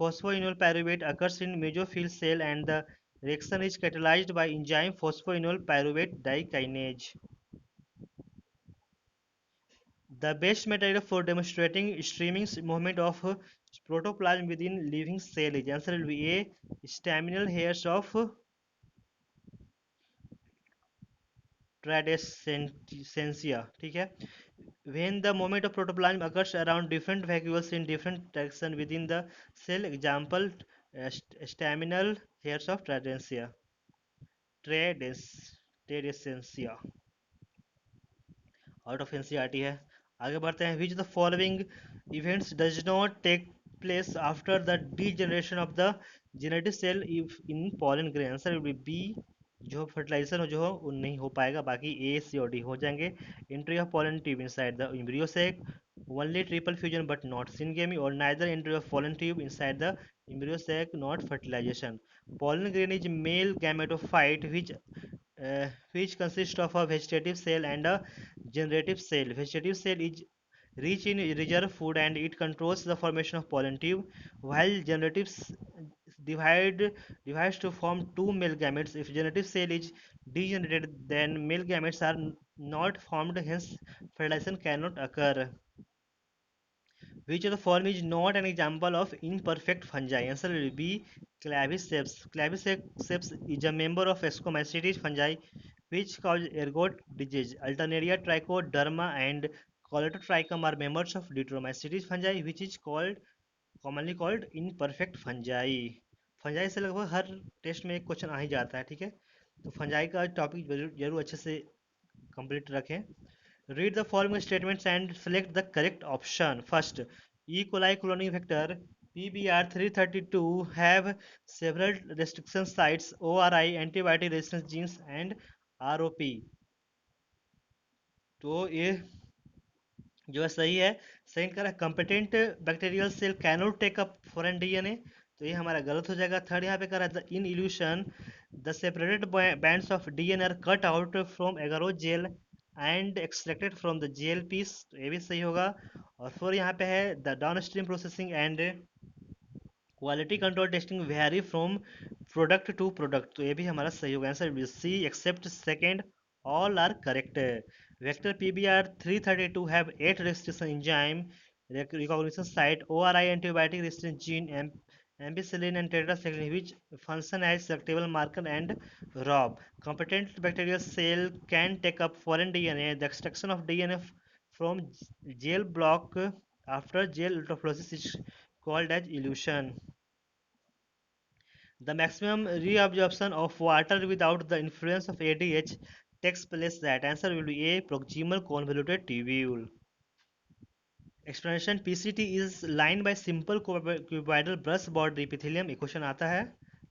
phosphoenol pyruvate occurs in mesophyll cell and the reaction is catalyzed by enzyme phosphoenol pyruvate dikinase. The best method for demonstrating streaming movement of protoplasm within living cell is, answer will be A, staminal hairs of tradescentia, ठीक है। When the movement of protoplasm occurs around different vacuoles in different direction within the cell, example staminal hairs of tradescentia, out of NCERT है। आगे बढ़ते हैं, which the following events does not take place after the degeneration of the genetic cell in pollen grain, answer will be जो fertilisation हो जो हो वो नहीं हो पाएगा, बाकी ए सी और डी हो जाएंगे। Entry of pollen tube inside the embryo sac, only triple fusion but not syngamy, और neither entry of pollen tube inside the embryo sac not fertilisation. Pollen grain is male gametophyte which consists of a vegetative cell and a generative cell. Vegetative cell is rich in reserve food and it controls the formation of pollen tube, while generative divide divides to form two male gametes. If generative cell is degenerated, then male gametes are not formed, hence fertilization cannot occur. Which of the following is not an example of imperfect fungi? Answer will be Claviceps. Claviceps is a member of Ascomycetes fungi which cause ergot disease. Alternaria, Trichoderma and Colletotrichum are members of Deuteromycetes fungi which is commonly called imperfect fungi. Fungi से लगभग हर test में एक question आ ही जाता है, ठीक है, तो fungi का टॉपिक जरूर अच्छे से कंप्लीट रखें। Read the following statements and select the correct option. First, E. coli cloning vector PBR332 have several restriction sites, ORI, antibiotic resistance genes and ROP. तो ये जो है सही है। सेकंड कह रहा है competent bacterial cell cannot take up foreign DNA, तो ये हमारा गलत हो जाएगा। थर्ड यहाँ पे कह रहा है in elution the separated bands of DNA are cut out from agarose gel and extracted from the gel piece, तो ये भी सही होगा। और फिर यहाँ पे है the down stream processing and quality control testing vary from product to product, तो ये भी हमारा सही होगा। Answer B C except second all are correct. Vector PBR332 have 8 restriction enzyme recognition site, ORI antibiotic resistance gene, ampicillin and tetracycline, which function as selectable marker and rob. Competent bacterial cell can take up foreign DNA. The extraction of DNA from gel block after gel electrophoresis is called as elution. The maximum reabsorption of water without the influence of ADH takes place. That answer will be A. Proximal convoluted tubule. Explanation: PCT is lined by simple cuboidal brush border epithelium. एक question आता है,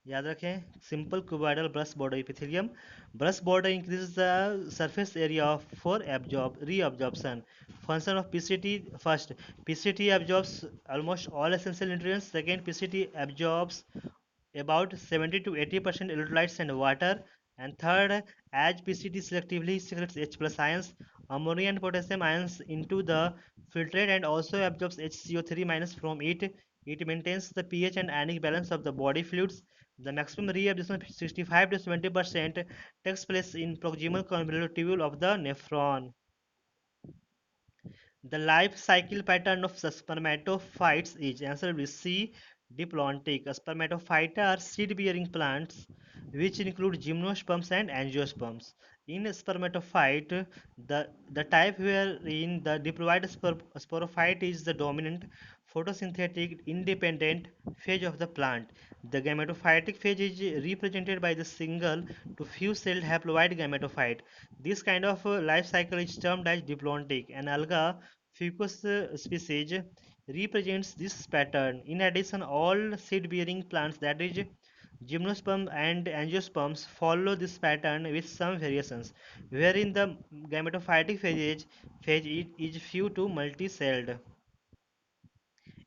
याद रखें. Simple cuboidal brush border epithelium. Brush border increases the surface area for reabsorption. Function of PCT: first, PCT absorbs almost all essential nutrients. Second, PCT absorbs about 70 to 80% electrolytes and water. And third, as PCT selectively secretes H plus ions, ammonia and potassium ions into the filtrate and also absorbs HCO3 minus from it. It maintains the pH and ionic balance of the body fluids. The maximum reabsorption of 65 to 70% takes place in proximal convoluted tubule of the nephron. The life cycle pattern of spermatophytes is, answer will be C, diplontic. Spermatophyta are seed-bearing plants which include gymnosperms and angiosperms. In spermatophyte, the type wherein the diploid sporophyte is the dominant photosynthetic independent phase of the plant. The gametophytic phase is represented by the single to few celled haploid gametophyte. This kind of life cycle is termed as diplontic. An alga Fucus species represents this pattern. In addition, all seed-bearing plants, that is, gymnosperm and angiosperms, follow this pattern with some variations, wherein the gametophytic phase is few to multi-celled.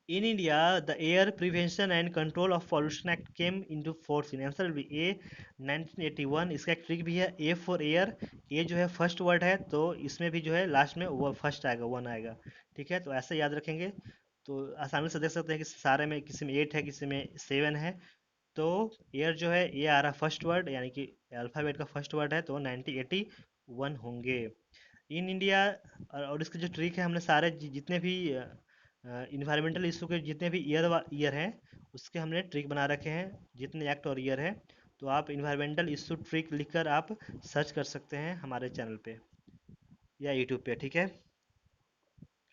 In India, the Air Prevention and Control of Pollution Act came into force in, answer will be A 1981. इसका एक trick भी है, A for air. A जो है first word है, तो इसमें भी जो है लास्ट में वो फर्स्ट आएगा, वन आएगा. ठीक है, तो ऐसे याद रखेंगे. तो आसानी से देख सकते हैं कि सारे में किसी में 8 है, किसी में 7 है. तो एयर जो है ये आ रहा है फर्स्ट वर्ड, यानी कि अल्फ़ाबेट का फर्स्ट वर्ड है, तो 1981 होंगे इन इंडिया. और इसके जो ट्रिक है, हमने सारे जितने भी इन्वायरमेंटल इशू के जितने भी ईयर हैं, उसके हमने ट्रिक बना रखे हैं, जितने एक्ट और ईयर है. तो आप इन्वायरमेंटल इशू ट्रिक लिखकर आप सर्च कर सकते हैं हमारे चैनल पे या यूट्यूब पे. ठीक है.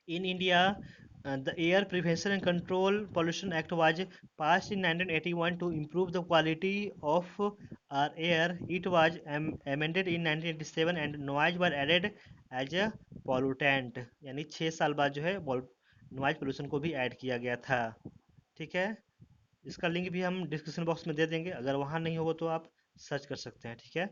In India, the Air Prevention and Control Pollution Act was passed in 1981 to improve the quality of our air. It was amended in 1987 and noise was added as a pollutant. यानी 6 साल बाद जो है noise pollution को भी add किया गया था. ठीक है. इसका लिंक भी हम डिस्क्रिप्शन बॉक्स में दे देंगे, अगर वहाँ नहीं होगा तो आप सर्च कर सकते हैं. ठीक है.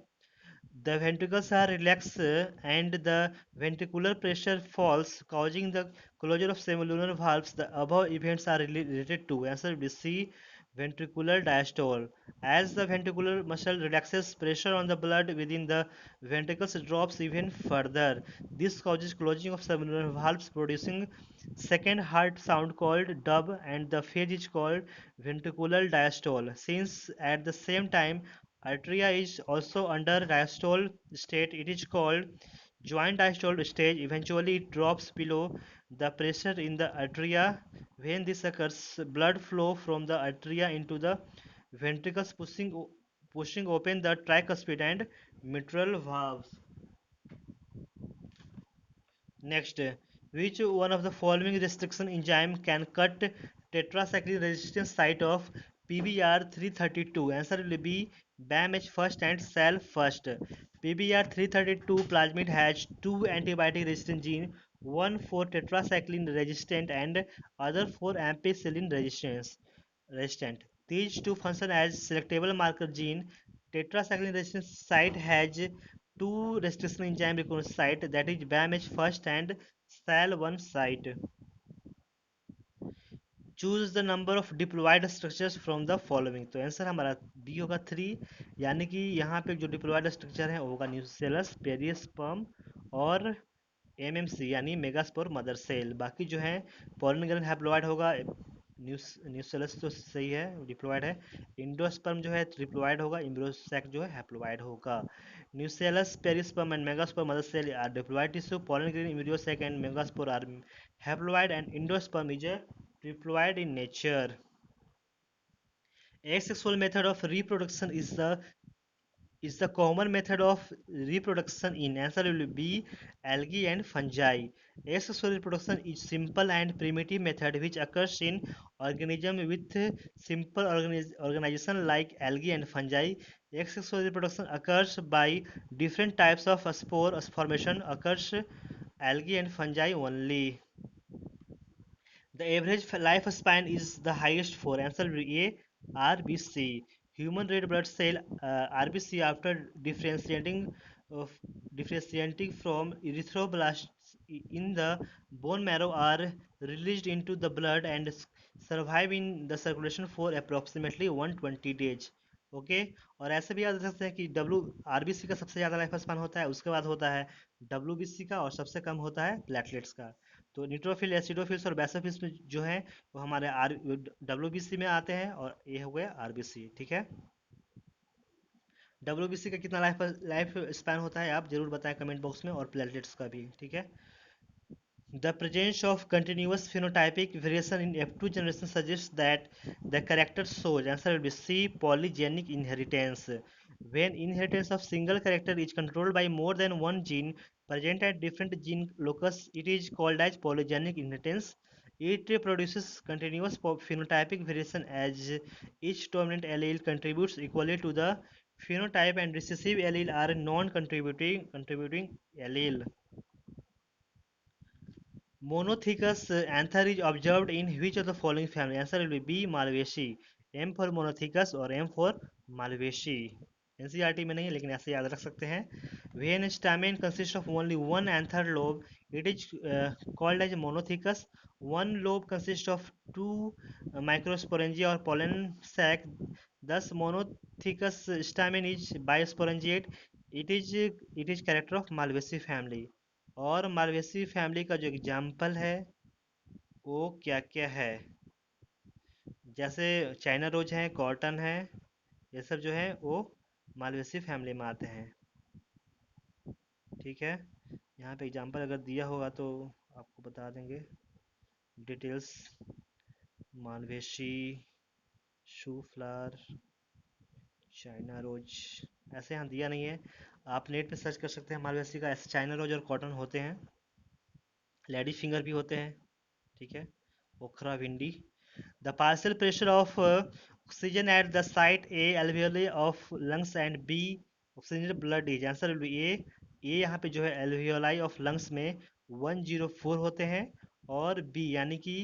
The ventricles are relaxed and the ventricular pressure falls, causing the closure of semilunar valves. The above events are related to, answer B, C, ventricular diastole. As the ventricular muscle relaxes, pressure on the blood within the ventricles drops even further. This causes closing of semilunar valves, producing second heart sound called dub, and the phase is called ventricular diastole. Since at the same time atria is also under diastole state, it is called joint diastole stage. Eventually it drops below the pressure in the atria. When this occurs, blood flow from the atria into the ventricles, pushing open the tricuspid and mitral valves. Next, which one of the following restriction enzyme can cut tetracycline resistance site of PBR 332? Answer will be BAMH first and SAL first. PBR 332 plasmid has two antibiotic resistant gene, one for tetracycline resistant and other for ampicillin resistant. These two function as selectable marker gene. Tetracycline resistant site has two restriction enzyme recognition site, that is BAMH first and SAL1 site. Choose the number of diploid structures from the following. तो answer हमारा B होगा 3. यानी कि यहाँ पे जो diploid structure है वो होगा न्यूसेलस, पेरियस्पर्म और एमएमसी यानी मेगास्पोर मदर सेल. बाकी जो है पॉलन ग्रेन हैप्लॉयड होगा. न्यूसेलस तो सही है, डिप्लॉयड है. इंडोस्पर्म जो है ट्रिप्लॉयड होगा. इम्ब्रोसैक जो है हैप्लॉयड होगा. Nucellus, perisperm and megaspore mother cell are diploid tissue. Pollen grain, embryo sac and megaspore are haploid, and endosperm is a triploid in nature. Asexual method of reproduction is the common method of reproduction in answer will be algae and fungi. Asexual reproduction is simple and primitive method which occurs in organism with simple organization like algae and fungi. Asexual reproduction occurs by different types of spore formation occurs algae and fungi only. The average lifespan is the highest for answer will be A, RBC. Human red blood cell RBC after of differentiating from erythroblasts in the bone marrow are released into the blood and survive in the circulation for approximately 120 days. Okay और ऐसे भी याद रख सकते हैं कि W RBC का सबसे ज़्यादा लाइफ स्पान होता है, उसके बाद होता है डब्ल्यूबीसी का और सबसे कम होता है प्लेटलेट्स का। तो न्यूट्रोफिल एसिडोफिल्स और बेसोफिल्स में जो है वो हमारे डब्ल्यूबीसी में आते हैं और ये हो गया आरबीसी। ठीक है, डब्ल्यूबीसी का कितना लाइफ लाइफ स्पैन होता है आप जरूर बताएं कमेंट बॉक्स में, और प्लेटलेट्स का भी। ठीक है, the presence of continuous phenotypic variation in F2 generation suggests that the character shows answer will be C, polygenic inheritance. When inheritance of single character is controlled by more than one gene present at different gene locus, it is called as polygenic inheritance. It produces continuous phenotypic variation as each dominant allele contributes equally to the phenotype and recessive allele are non-contributing allele. Monothegus anther is observed in which of the following family? Answer will be B. Malvaceae. M for monothegus और M for Malvaceae. NCERT में नहीं है लेकिन ऐसे याद रख सकते हैं. When stamen consists of only one anther lobe, it is called as monothegus. One lobe consists of two microsporangia or pollen sac. Thus, monothegus stamen is bisporangiate. It is character of Malvaceae family. और Malvaceae family का जो example है वो क्या क्या है, जैसे China rose है, कॉटन है, ये सब जो है वो मालवेसी फैमिली में आते हैं। ठीक है, यहाँ पे एग्जाम्पल अगर दिया होगा तो आपको बता देंगे डिटेल्स। मालवेसी, शू फ्लावर, चाइना रोज, ऐसे यहाँ दिया नहीं है, आप नेट पे सर्च कर सकते हैं मालवेसी का। ऐसे चाइना रोज और कॉटन होते हैं, लेडीज फिंगर भी होते हैं। ठीक है, ओखरा भिंडी। The partial pressure of oxygen at the site A alveoli of lungs and B oxygenated blood is answer will be A। A यहाँ पे जो है alveoli of lungs में 104 होते हैं और B यानी कि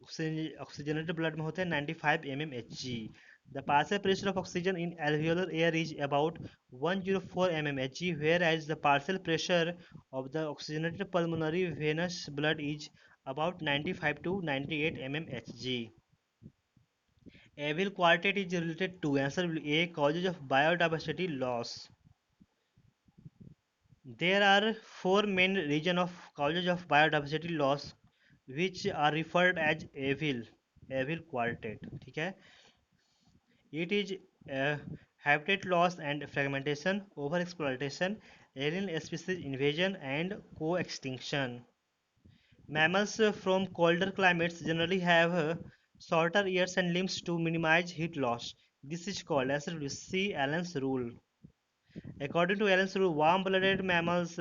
oxygenated blood में होते हैं 95 mmHg। The partial pressure of oxygen in alveolar air is about 104 mmHg, whereas the partial pressure of the oxygenated pulmonary venous blood is about 95 to 98 mmHg. Evil quartet is related to answer will A causes of biodiversity loss. There are four main regions of causes of biodiversity loss which are referred as evil quartet. ठीक है, it is habitat loss and fragmentation, overexploitation, alien species invasion and co-extinction. Mammals from colder climates generally have shorter ears and limbs to minimize heat loss. This is called as C. Allen's rule. According to Allen's rule, warm-blooded mammals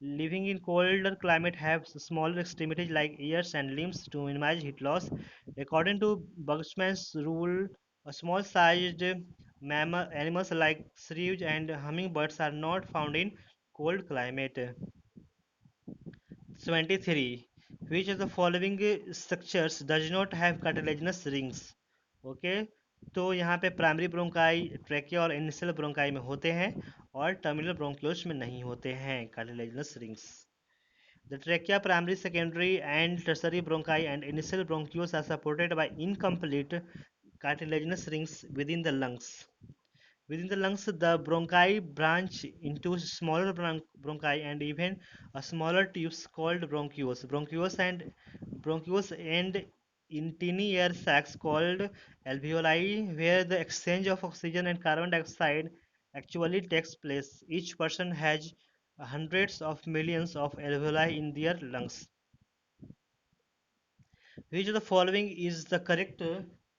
living in colder climate have smaller extremities like ears and limbs to minimize heat loss. According to Boltzmann's rule, a small-sized animals like shrews and hummingbirds are not found in cold climate. 23. Which of the following structures does not have cartilaginous rings? Okay, तो यहाँ पे primary bronchi trachea और initial bronchi में होते हैं और terminal bronchioles में नहीं होते हैं cartilaginous rings. The trachea primary secondary and tertiary bronchi and initial bronchioles are supported by incomplete cartilaginous rings within the lungs. Within the lungs, the bronchi branch into smaller bronchi and even a smaller tubes called bronchioles. Bronchioles end in tiny air sacs called alveoli, where the exchange of oxygen and carbon dioxide actually takes place. Each person has hundreds of millions of alveoli in their lungs. Which of the following is the correct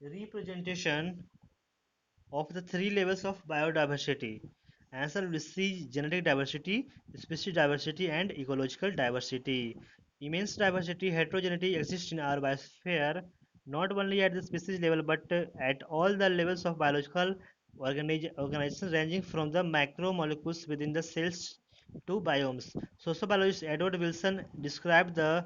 representation of the three levels of biodiversity. Answer will be C, genetic diversity, species diversity, and ecological diversity. Immense diversity, heterogeneity exists in our biosphere not only at the species level but at all the levels of biological organizations ranging from the macromolecules within the cells to biomes. Sociobiologist Edward Wilson described the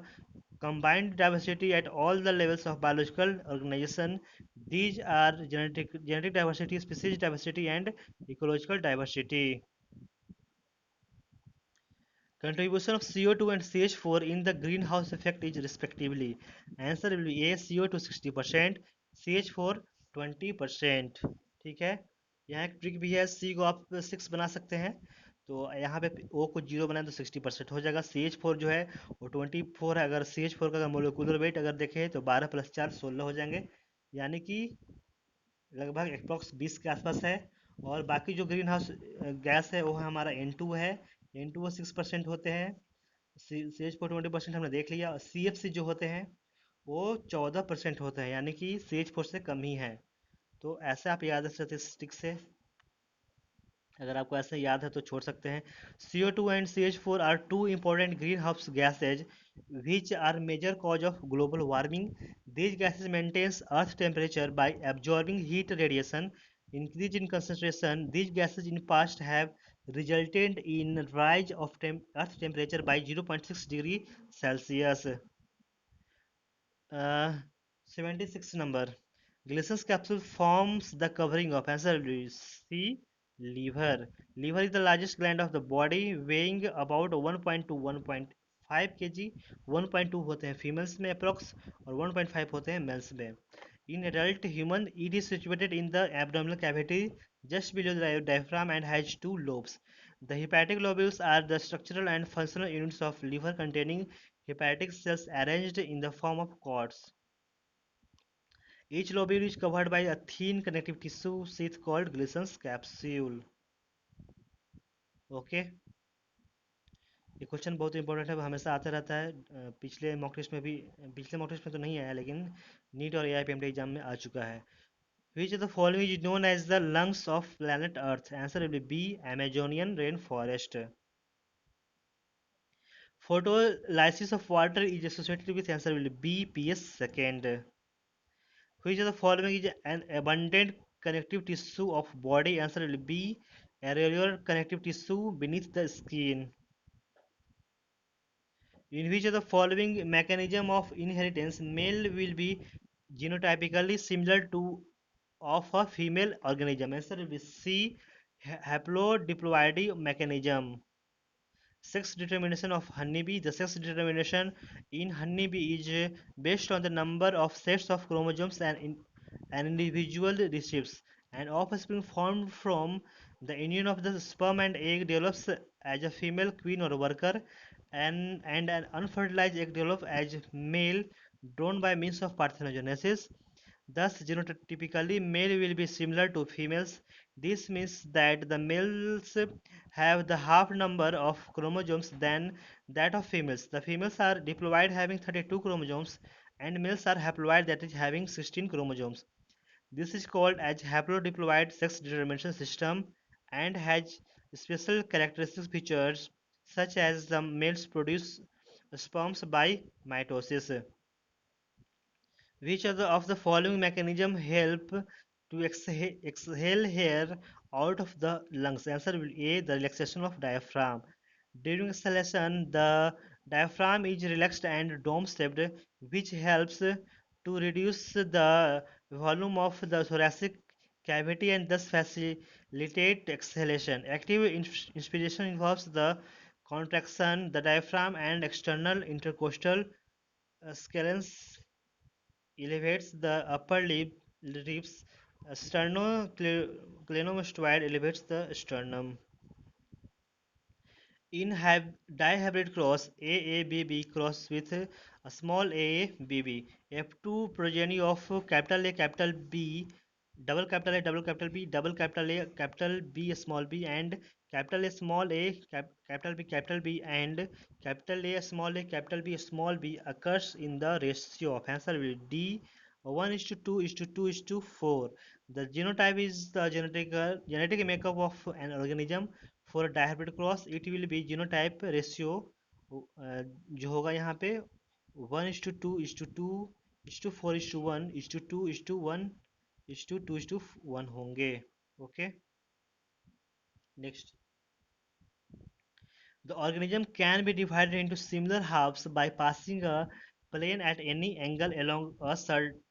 combined diversity at all the levels of biological organization. These are genetic diversity, species diversity, and ecological diversity. Contribution of CO2 and CH4 in the greenhouse effect is respectively. Answer will be A, CO2 60%, CH4 20%. ठीक है, यहाँ एक trick भी है, C को आप 6 बना सकते हैं, तो यहाँ पे O को 0 बनाए तो 60% हो जाएगा। CH4 जो है वो 24 है, अगर CH4 का मोलिकुलर वेट अगर देखें तो 12 + 4 16 हो जाएंगे, यानी कि लगभग अप्रॉक्स 20 के आसपास है। और बाकी जो ग्रीन हाउस गैस है वो हमारा N2 है, N2 वो 6% होते हैं, सी एच फोर 20% हमने देख लिया। CFC जो होते हैं वो 14% होते हैं, यानी कि CH4 से कम ही है। तो ऐसे आप याद रख सकते स्टिक से, अगर आपको ऐसे याद है तो छोड़ सकते हैं। CO2 and CH4 are two important greenhouse gases which are major cause of global warming. These gases maintains earth temperature by absorbing heat radiation. Increase in concentration, these gases in past have resulted in rise of earth temperature by 0.6 degree Celsius. 76 number. Glison's capsule forms the covering of, answer C, liver. Liver is the largest gland of the body, weighing about 1.2 to 1.5 kg. 1.2 होते हैं females में approx, और 1.5 होते हैं mails में. In adult human, it is situated in the abdominal cavity just below the diaphragm and has two lobes. The hepatic lobules are the structural and functional units of liver, containing hepatic cells arranged in the form of cords. Each lobule is covered by a thin connective tissue sheath called Gleason's capsule. Okay, ये question बहुत important है, हमेशा आता रहता है। पिछले mock test में भी, पिछले मॉक टेस्ट में तो नहीं आया लेकिन नीट और एआईपीएमटी एग्जाम में आ चुका है। Which of the following is known as the lungs of planet Earth? Answer will be B, Amazonian rainforest. Photolysis of water is associated with, answer will be B, PS second. Which of the following is an abundant connective tissue of body? Answer will be areolar connective tissue beneath the skin. In which of the following mechanism of inheritance male will be genotypically similar to of a female organism? Answer will be C, haplodiploidy mechanism. Sex determination of honeybee. The sex determination in honeybee is based on the number of sets of chromosomes an individual receives. An offspring formed from the union of the sperm and egg develops as a female queen or worker, and an unfertilized egg develops as male drawn by means of parthenogenesis. Thus, genotypically, male will be similar to females. This means that the males have the half number of chromosomes than that of females. The females are diploid having 32 chromosomes, and males are haploid, that is having 16 chromosomes. This is called as haplodiploid sex determination system and has special characteristic features such as the males produce sperms by mitosis. Which of the following mechanism help to exhale air out of the lungs? Answer will be A, the relaxation of diaphragm. During exhalation, the diaphragm is relaxed and dome-shaped, which helps to reduce the volume of the thoracic cavity and thus facilitate exhalation. Active inspiration involves the contraction the diaphragm and external intercostal scalens elevates the upper lip ribs. Sternocleidomastoid elevates the sternum. In dihybrid cross, AABB cross with a small AABB, F2 progeny of capital A, capital B, double capital A, double capital B, double capital A, capital B, small b, and capital A, small a, capital B, and capital A, small b, small b occurs in the ratio of, answer will D, 1 is to 2 is to 2 is to 4. The genotype is the genetic makeup of an organism. For a dihybrid cross, it will be genotype ratio जो होगा यहाँ पे 1 is to 2 is to 2 is to 4 is to 1 is to 2 is to 1 is to 2 is to 1 होंगे. Okay, next. The organism can be divided into similar halves by passing a plane at any angle along a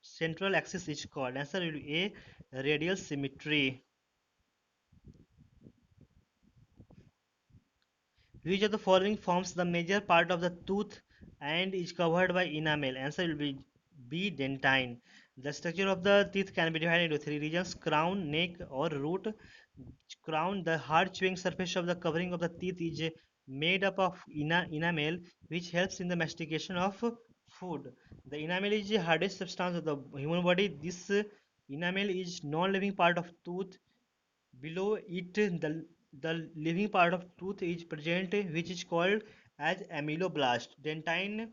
central axis is called. Answer will be A. Radial symmetry. Which of the following forms the major part of the tooth and is covered by enamel? Answer will be B. Dentine. The structure of the teeth can be divided into three regions: crown, neck, or root. Crown, the hard chewing surface of the covering of the teeth, is made up of enamel, which helps in the mastication of food. The enamel is the hardest substance of the human body. This enamel is non-living part of tooth. Below it, the living part of tooth is present, which is called as ameloblast. Dentine,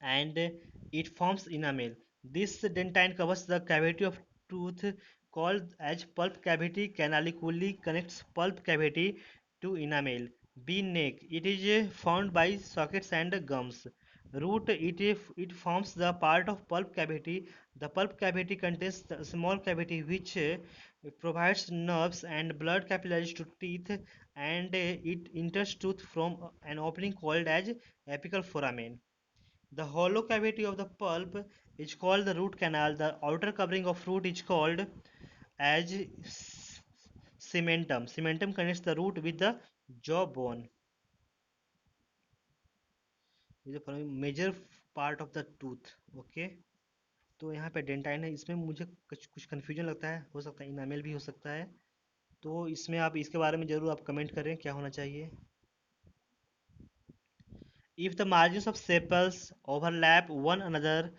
and it forms enamel. This dentine covers the cavity of tooth called as pulp cavity. Canaliculi connects pulp cavity to enamel. B. Neck. It is found by sockets and gums. Root. It forms the part of pulp cavity. The pulp cavity contains the small cavity which provides nerves and blood capillaries to teeth, and it enters tooth from an opening called as apical foramen. The hollow cavity of the pulp is called the root canal. The outer covering of root is called as cementum. Cementum connects the root with the jawbone. Is a major part of the tooth. Okay. तो यहाँ पे dentine है, इसमें मुझे कुछ कुछ confusion लगता है, हो सकता है इनामेल भी हो सकता है. तो इसमें आप इसके बारे में ज़रूर आप कमेंट करें क्या होना चाहिए. If the margins of sepals overlap one another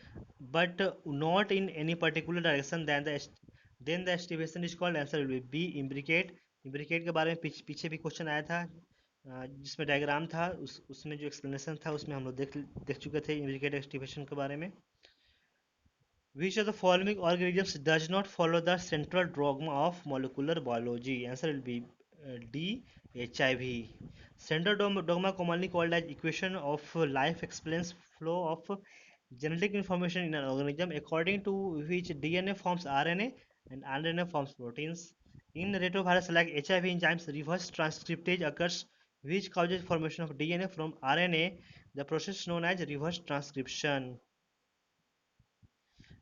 but not in any particular direction, then the estimation is called. Answer will be B. Imbricate. Imbricate के बारे में पीछे भी क्वेश्चन आया था, जिसमें डायग्राम था, उसमें जो एक्सप्लेनेशन था उसमें हम लोग देख चुके थे इम्ब्रिकेट एस्टिमेशन के बारे में. Which of the following organisms does not follow the central dogma of molecular biology? Answer will be D. HIV. Central dogma, commonly called as equation of life, explains flow of genetic information in an organism, according to which DNA forms RNA and RNA forms proteins. In retrovirus like HIV enzymes, reverse transcriptase occurs, which causes formation of DNA from RNA, the process known as reverse transcription.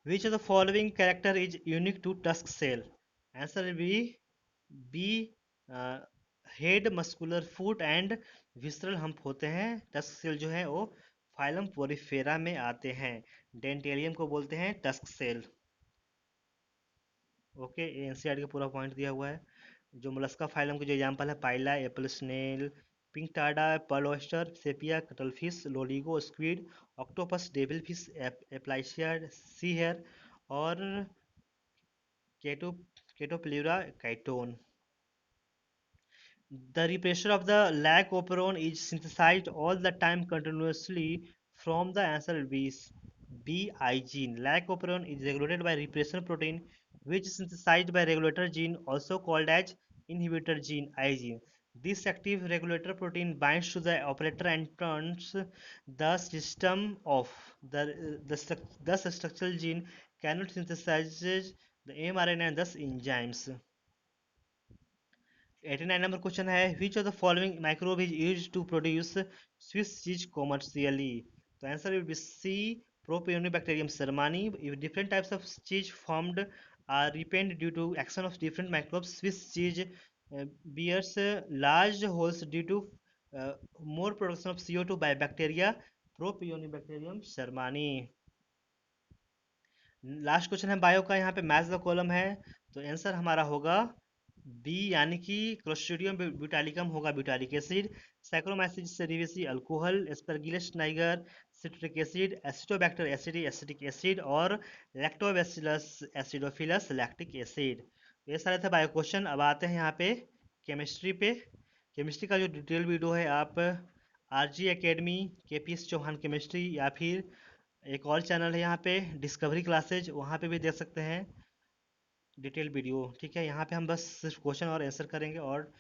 Which of the following character is unique to tusk cell? Answer will be B. uh, head, muscular foot and visceral hump होते हैं. Tusk cell जो है वो phylum Porifera में आते हैं. Dentalium को बोलते हैं टस्क सेल. ओके, एनसीईआरटी का पूरा पॉइंट दिया हुआ है. जो मोलस्का फाइलम के जो एग्जाम्पल है: Pila, apple snail, Pinctada, pearl oyster, Sepia, cuttlefish, Loligo, squid, octopus, devil fish, Aplysia, sea hare और केटो Chaetopleura chiton. The repressor of the lac-operon is synthesized all the time continuously from the answer B. I gene. Lac-operon is regulated by repressor protein, which is synthesized by regulator gene, also called as inhibitor gene, I gene. This active regulator protein binds to the operator and turns the system off. Thus, a structural gene cannot synthesize the mRNA and thus enzymes. 89 number question है: which of the following microbe is used to produce Swiss cheese commercially? The answer will be C. Propionibacterium sermani. If different types of cheese formed are repelled due to action of different microbes, Swiss cheese bears large holes due to more production of CO2 by bacteria Propionibacterium sermani. Last question है bio का. यहाँ पे match the column है, तो answer हमारा होगा B, यानी कि क्लोस्ट्रीडियम ब्यूटालिकम होगा butyric acid. Saccharomyces cerevisiae alcohol, Aspergillus niger citric acid, Acetobacter acetic acid और लैक्टोबैसिलस एसिडोफिलस लैक्टिक एसिड. ये सारे थे बायो क्वेश्चन. अब आते हैं यहाँ पे केमिस्ट्री पे. केमिस्ट्री का जो डिटेल वीडियो है आप आर जी अकेडमी के पी एस चौहान केमिस्ट्री या फिर एक और चैनल है यहाँ पे डिस्कवरी क्लासेज, वहाँ पे भी देख सकते हैं डिटेल वीडियो। ठीक है, यहाँ पे हम बस सिर्फ क्वेश्चन और आंसर करेंगे, और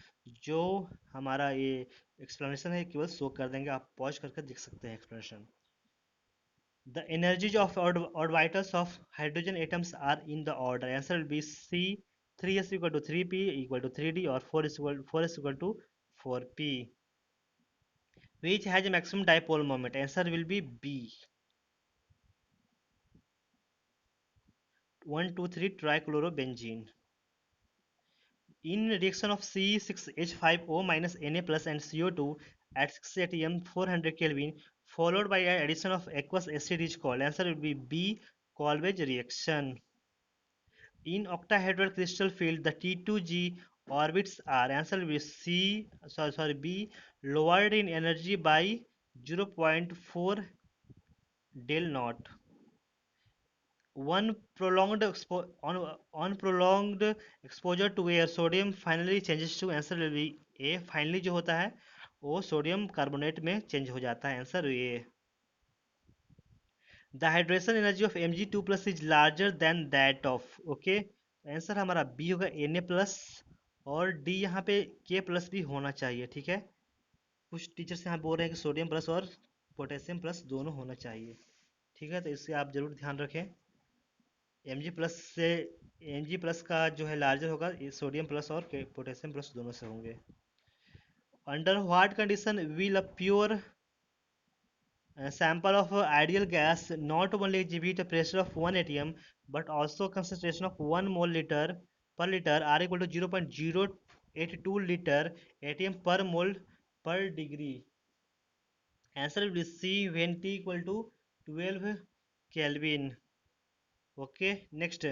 जो हमारा ये एक्सप्लेनेशन है केवल शो कर देंगे, आप पॉज करके देख सकते हैं explanation. The energies of orbitals of hydrogen atoms are in the order. Answer will be C. 3s equal to 3p equal to 3d, or 4 is equal to 4p. Which has a maximum dipole moment? Answer will be B. 1, 2, 3 trichlorobenzene. In reaction of C6H5O minus Na plus and CO2 at 6 atm 400 Kelvin, followed by an addition of aqueous acid, is called. Answer will be B. Colbage reaction. In octahedral crystal field, the T2G orbits are, answer will be B, lowered in energy by 0.4 del naught. One on prolonged exposure to air, sodium finally changes to, answer will be A, finally जो होता है वो sodium carbonate में change हो जाता है, answer A. The hydration energy of Mg2 plus is larger than that of, okay, answer हमारा B होगा Na प्लस, और डी यहाँ पे K प्लस भी होना चाहिए। ठीक है, कुछ टीचर्स यहाँ बोल रहे हैं कि सोडियम प्लस और पोटेशियम प्लस दोनों होना चाहिए। ठीक है, तो इससे आप जरूर ध्यान रखें। Mg प्लस से Mg प्लस का जो है लार्जर होगा, सोडियम प्लस और पोटेशियम प्लस दोनों से होंगे। Under what condition will a pure sample of ideal gas not only exhibit a pressure of 1 atm but also concentration of 1 mole liter per liter are equal to 0.082 liter atm per mole per degree. Answer will be C, when T equal to 12 Kelvin. Okay, next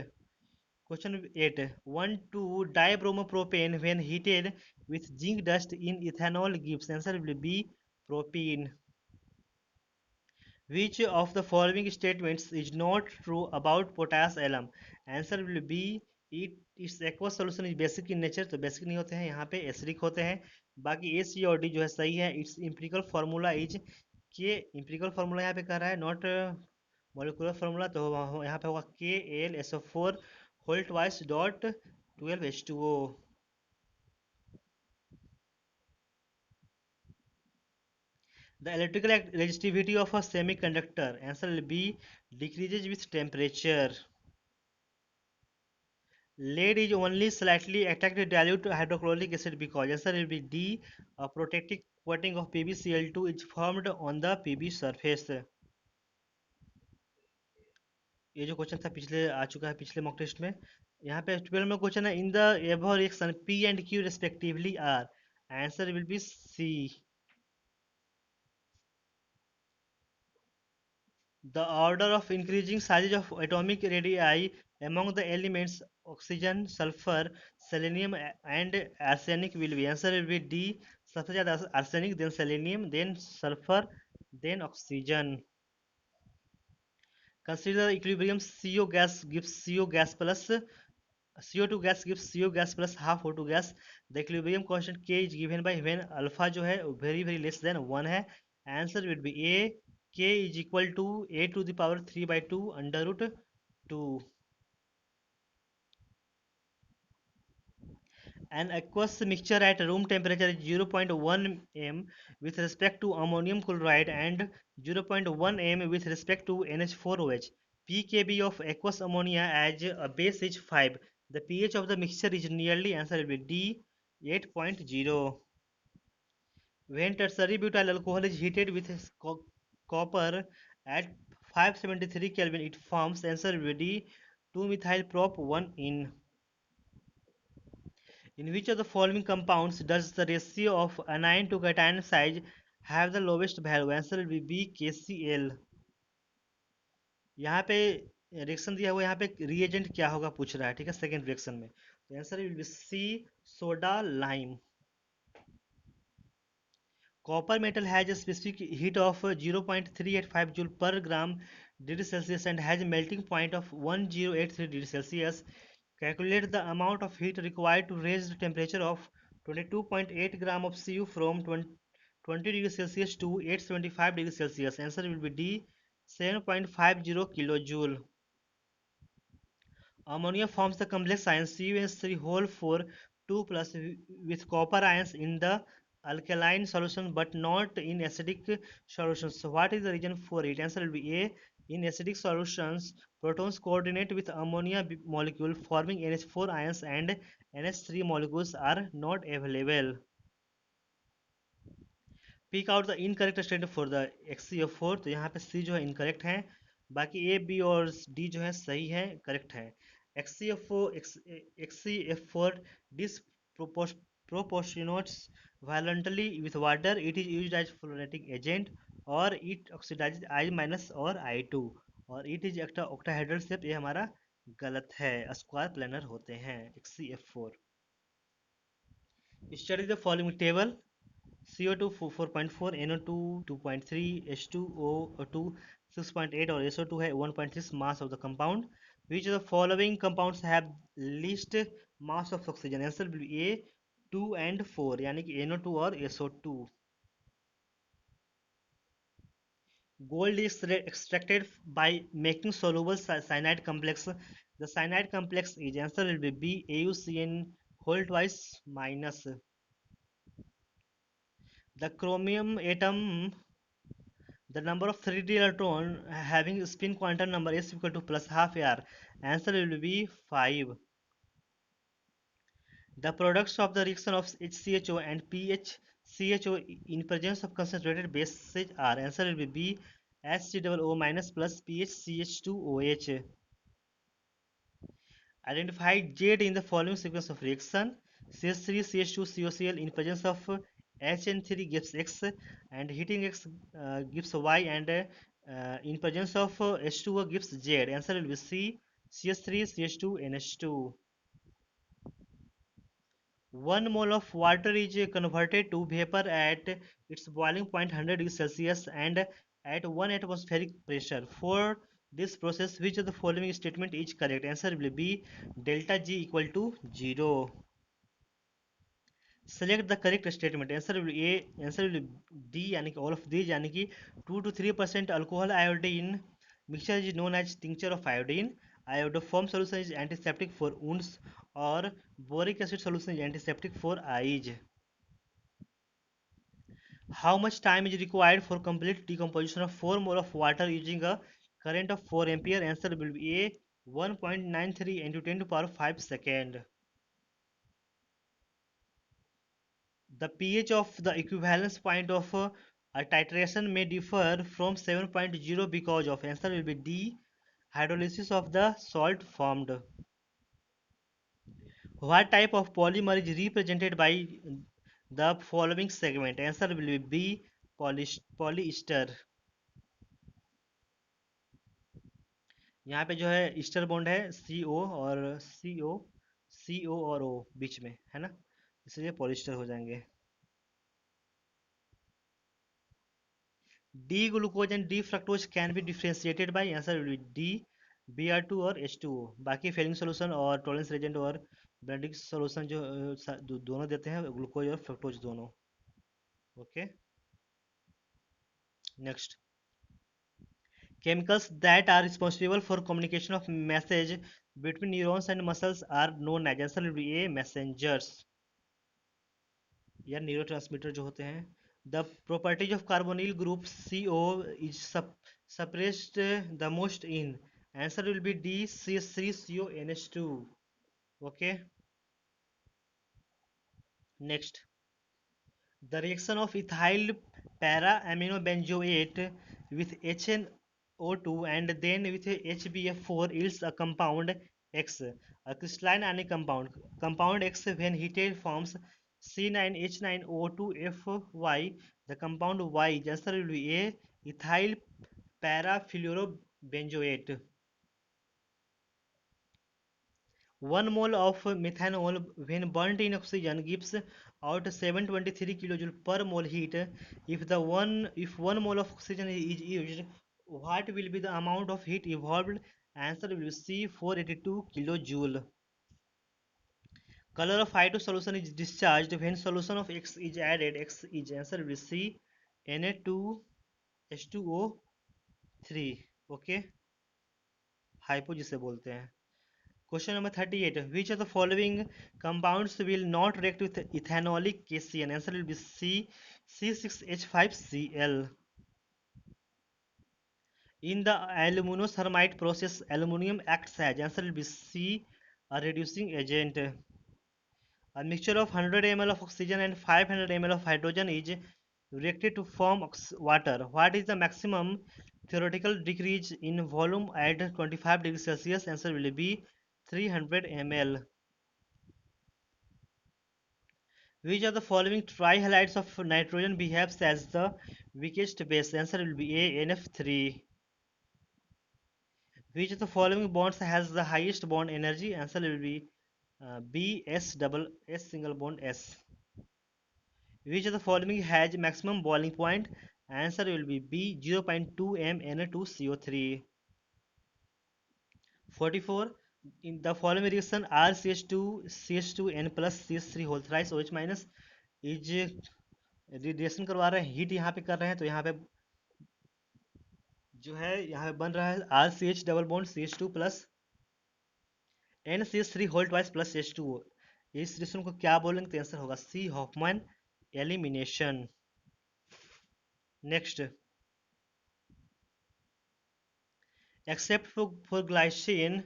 question 8. 1 to dibromopropane when heated with zinc dust in ethanol gives, answer will be propene. Which of the following statements is not true about potash alum? Answer will be its aqueous solution is basic in nature, तो basic नहीं होते हैं, यहाँ पे acidic होते हैं। बाकी ए सी और डी जो है सही है। इट्स इम्पिरिकल फार्मूला इज के, इम्पिरिकल फार्मूला यहाँ पे कह रहा है नॉट मोलिकुलर फार्मूला, तो यहाँ पे होगा KlSO4 whole twice dot 12H2O। The electrical resistivity of a semiconductor, answer will be decreases with temperature. Lead is only slightly attracted dilute hydrochloric acid because, answer will be D, a protective coating of PbCl2 is formed on the Pb surface. ये जो question था पिछले आ चुका है पिछले mock test में। यहाँ पे 12 में क्वेश्चन है, in the above reaction P and Q respectively are, answer will B C. The order of increasing sizes of atomic radii among the elements oxygen, sulfur, selenium and arsenic will be, answer will be D. सबसे ज़्यादा arsenic, then selenium, then sulfur, then oxygen. Consider the equilibrium CO gas gives CO gas plus CO2 gas gives CO gas plus half O2 gas. The equilibrium constant K is given by when alpha जो है very less than 1 है. Answer would be A. K is equal to A to the power 3 by 2 under root 2. An aqueous mixture at room temperature is 0.1 m with respect to ammonium chloride and 0.1 m with respect to NH4OH. pKb of aqueous ammonia as a base is 5. The pH of the mixture is nearly, answer will be D, 8.0. When tertiary butyl alcohol is heated with copper at 573 Kelvin, it forms, answer will be D, 2-methyl prop 1 in. In which of the following compounds does the ratio of anion to cation size have the lowest value? Answer will be B, KCl. यहाँ पे reaction दिया हुआ, यहाँ पे reagent क्या होगा पूछ रहा है। ठीक है, सेकेंड रिएक्शन में, तो answer will be C, soda lime. Copper metal has a specific heat of 0.385 joule per gram degree Celsius and has a melting point of 1083 degree Celsius. Calculate the amount of heat required to raise the temperature of 22.8 gram of Cu from 20 degrees Celsius to 875 degrees Celsius. Answer will be D, 7.50 kilojoule. Ammonia forms the complex ion CuH3 whole 4 2 plus with copper ions in the alkaline solution but not in acidic solutions. So what is the reason for it? Answer will be A. In acidic solutions, protons coordinate with ammonia molecule forming NH4 ions and NH3 molecules are not available. Pick out the incorrect statement for the XCF4। तो यहाँ पे सी जो है incorrect है, बाकी A B और D जो है सही है, करेक्ट है। XCF4 disproportionates violently with water. It is used as fluorating agent और it oxidizes I माइनस और I2 और it is octahedral shape। ये हमारा गलत है, स्क्वायर प्लेनर होते हैं XCF4। Study the following table. CO2 4.4, NO2 2.3, H2O2 6.8 और SO2 है 1.6 mass of the compound. Which of the following compounds have least mass of oxygen? Answer will be A 2 and 4 यानी कि NO2 और SO2। Gold is extracted by making soluble cyanide complex. The cyanide complex is, answer will be B AuCN whole twice minus. The chromium atom, the number of 3D electron having spin quantum number is equal to plus half r. Answer will be 5. The products of the reaction of HCHO and PHCHO in presence of concentrated bases are, answer will be B HCOO minus plus PHCH2OH. Identify Z in the following sequence of reaction. CH3 CH2 COCl in presence of HN3 gives X and heating X gives Y and in presence of H2O gives Z. Answer will be C CH3 CH2 NH2. 1 mole of water is converted to vapor at its boiling point 100 degrees Celsius and at 1 atmospheric pressure. For this process, which of the following statement is correct? Answer will be delta G equal to 0. Select the correct statement. Answer will be A. Answer will be D यानी कि all of these यानी कि 2 to 3% alcohol iodine mixture is known as tincture of iodine. Iodoform solution is antiseptic for wounds और boric acid solution is antiseptic for eyes. How much time is required for complete decomposition of 4 mole of water using a current of 4 ampere? Answer will be A 1.93 into 10 to power 5 second. The pH of the equivalence point of a titration may differ from 7.0 because of, answer will be D hydrolysis of the salt formed. What type of polymer is represented by the following segment? Answer will be B polyester. यहाँ पे जो है ester bond है CO और CO और O बीच में है ना, इसलिए पॉलिस्टर हो जाएंगे। D glucose and D fructose can be differentiated by, answer will be D Br2 और H2O। बाकी फेलिंग सोल्यूशन और टॉलरेंस रेजेंट और ब्लेंडिंग सोल्यूशन जो दोनों देते हैं ग्लूकोज और फ्रक्टोज दोनों। Okay next. Chemicals that are responsible for communication of message between neurons and muscles are known as, answer will be A messengers या न्यूरोट्रांसमीटर जो होते हैं। The properties of carbonyl group CO is suppressed the most in, answer will be D CH3CO NH2। okay next। The reaction of ethyl para-aminobenzoate with HNO2 and then with HBF4 yields a compound X, a crystalline ionic compound. Compound X, when heated, forms C9H9O2FY. The compound Y, answer will be A ethyl parafluorobenzoate. 1 mole of methanol when burnt in oxygen gives out 723 kilojoule per mole heat. If 1 mole of oxygen is used, what will be the amount of heat evolved? Answer will be C 482 kilojoule. Color of I2 solution is discharged when solution of X is added. X is, answer will be C Na2H2O3 three. Okay, hypo जिसे बोलते हैं। Question number 38, which of the following compounds will not react with ethanolic KCN? Answer will B C6H5Cl. In the aluminothermite process, aluminum acts as, answer will be C, a reducing agent. A mixture of 100 ml of oxygen and 500 ml of hydrogen is reacted to form water. What is the maximum theoretical decrease in volume at 25 degrees Celsius? Answer will be 300 ml. Which of the following trihalides of nitrogen behaves as the weakest base? Answer will be A, NF3. Which of the following bonds has the highest bond energy? Answer will be B, S single bond S. Which of the following has maximum boiling point? Answer will be B, 0.2 m Na2CO3. 44. In the following reaction, RCH2 CH2N plus CH3 whole thrice OH minus is reaction करवा रहे हैं, heat यहाँ पे कर रहे हैं, तो यहाँ पे जो है यहाँ पे बन रहा है RCH double bond CH2 plus NCH3 whole twice plus H2O। इस रिएक्शन को क्या बोलेंगे? तो आंसर होगा C, Hofmann elimination. Next, except for glycine,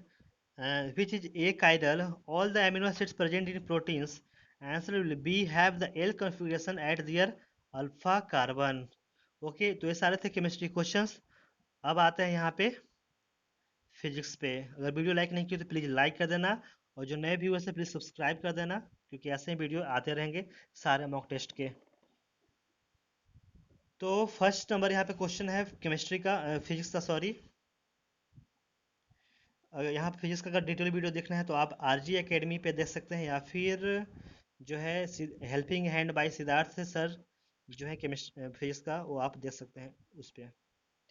which is achiral, all the amino acids present in proteins, answer will be have the L configuration at their alpha carbon. Okay, तो ये सारे थे chemistry questions. अब आते हैं यहाँ पे physics पे। अगर वीडियो लाइक नहीं की तो प्लीज़ लाइक कर देना, और जो नए व्यूअर्स है प्लीज़ सब्सक्राइब कर देना, क्योंकि ऐसे ही वीडियो आते रहेंगे सारे मॉक टेस्ट के। तो फर्स्ट नंबर यहाँ पे क्वेश्चन है केमिस्ट्री का, फिजिक्स का सॉरी। अगर यहाँ पे फिजिक्स का अगर डिटेल वीडियो देखना है तो आप RG एकेडमी पे देख सकते हैं, या फिर जो है helping hand by Siddharth sir जो है केमिस्ट्री फिजिक्स का, वो आप देख सकते हैं उस पर।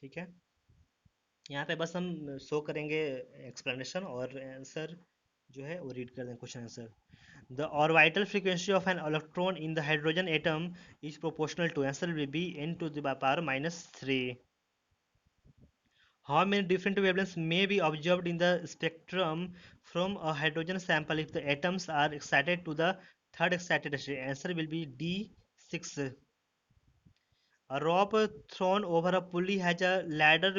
ठीक है, यहाँ पे बस हम शो करेंगे एक्सप्लेनेशन, और आंसर जो है वो रीड कर दें question answer. The orbital frequency of an electron in the hydrogen atom is proportional to, answer will be n⁻³ -3। How many different wavelengths may be observed in the spectrum from a hydrogen sample if the atoms are excited to the third excited state? Answer will be D6. A rope thrown over a pulley has a ladder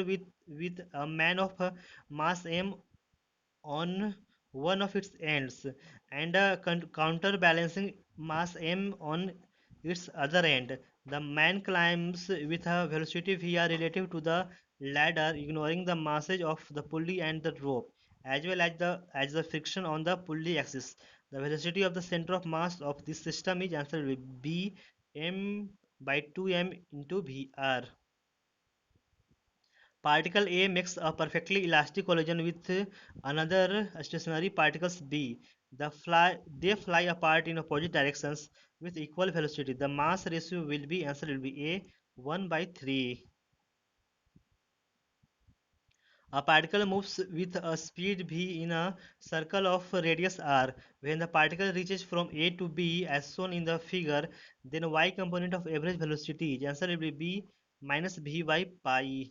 with a man of mass m on one of its ends and a counterbalancing mass m on its other end. The man climbs with a velocity v relative to the ladder, ignoring the masses of the pulley and the rope, as well as the friction on the pulley axis. The velocity of the center of mass of this system is, answer will be m by 2m into vr. Particle A makes a perfectly elastic collision with another stationary particles B. They fly apart in opposite directions with equal velocity. The mass ratio will be, answer will be A, 1/3. A particle moves with a speed v in a circle of radius r. When the particle reaches from A to B as shown in the figure, then y component of average velocity is, answer will be B minus v by pi.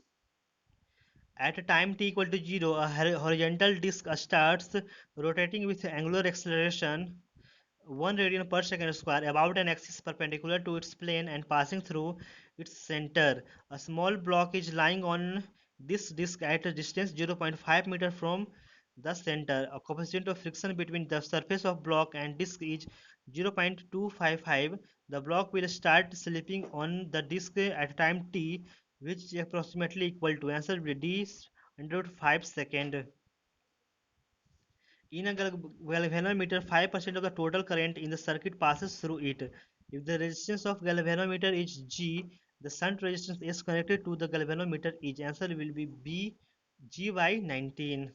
At a time t equal to 0, a horizontal disk starts rotating with angular acceleration 1 radian per second square about an axis perpendicular to its plane and passing through its center. A small block is lying on this disk at a distance 0.5 meter from the center. A coefficient of friction between the surface of block and disk is 0.255. The block will start slipping on the disk at time t, which is approximately equal to, answer will be d 105 second. In a galvanometer, 5% of the total current in the circuit passes through it. If the resistance of galvanometer is G, the shunt resistance is connected to the galvanometer is, answer will be B, GY19.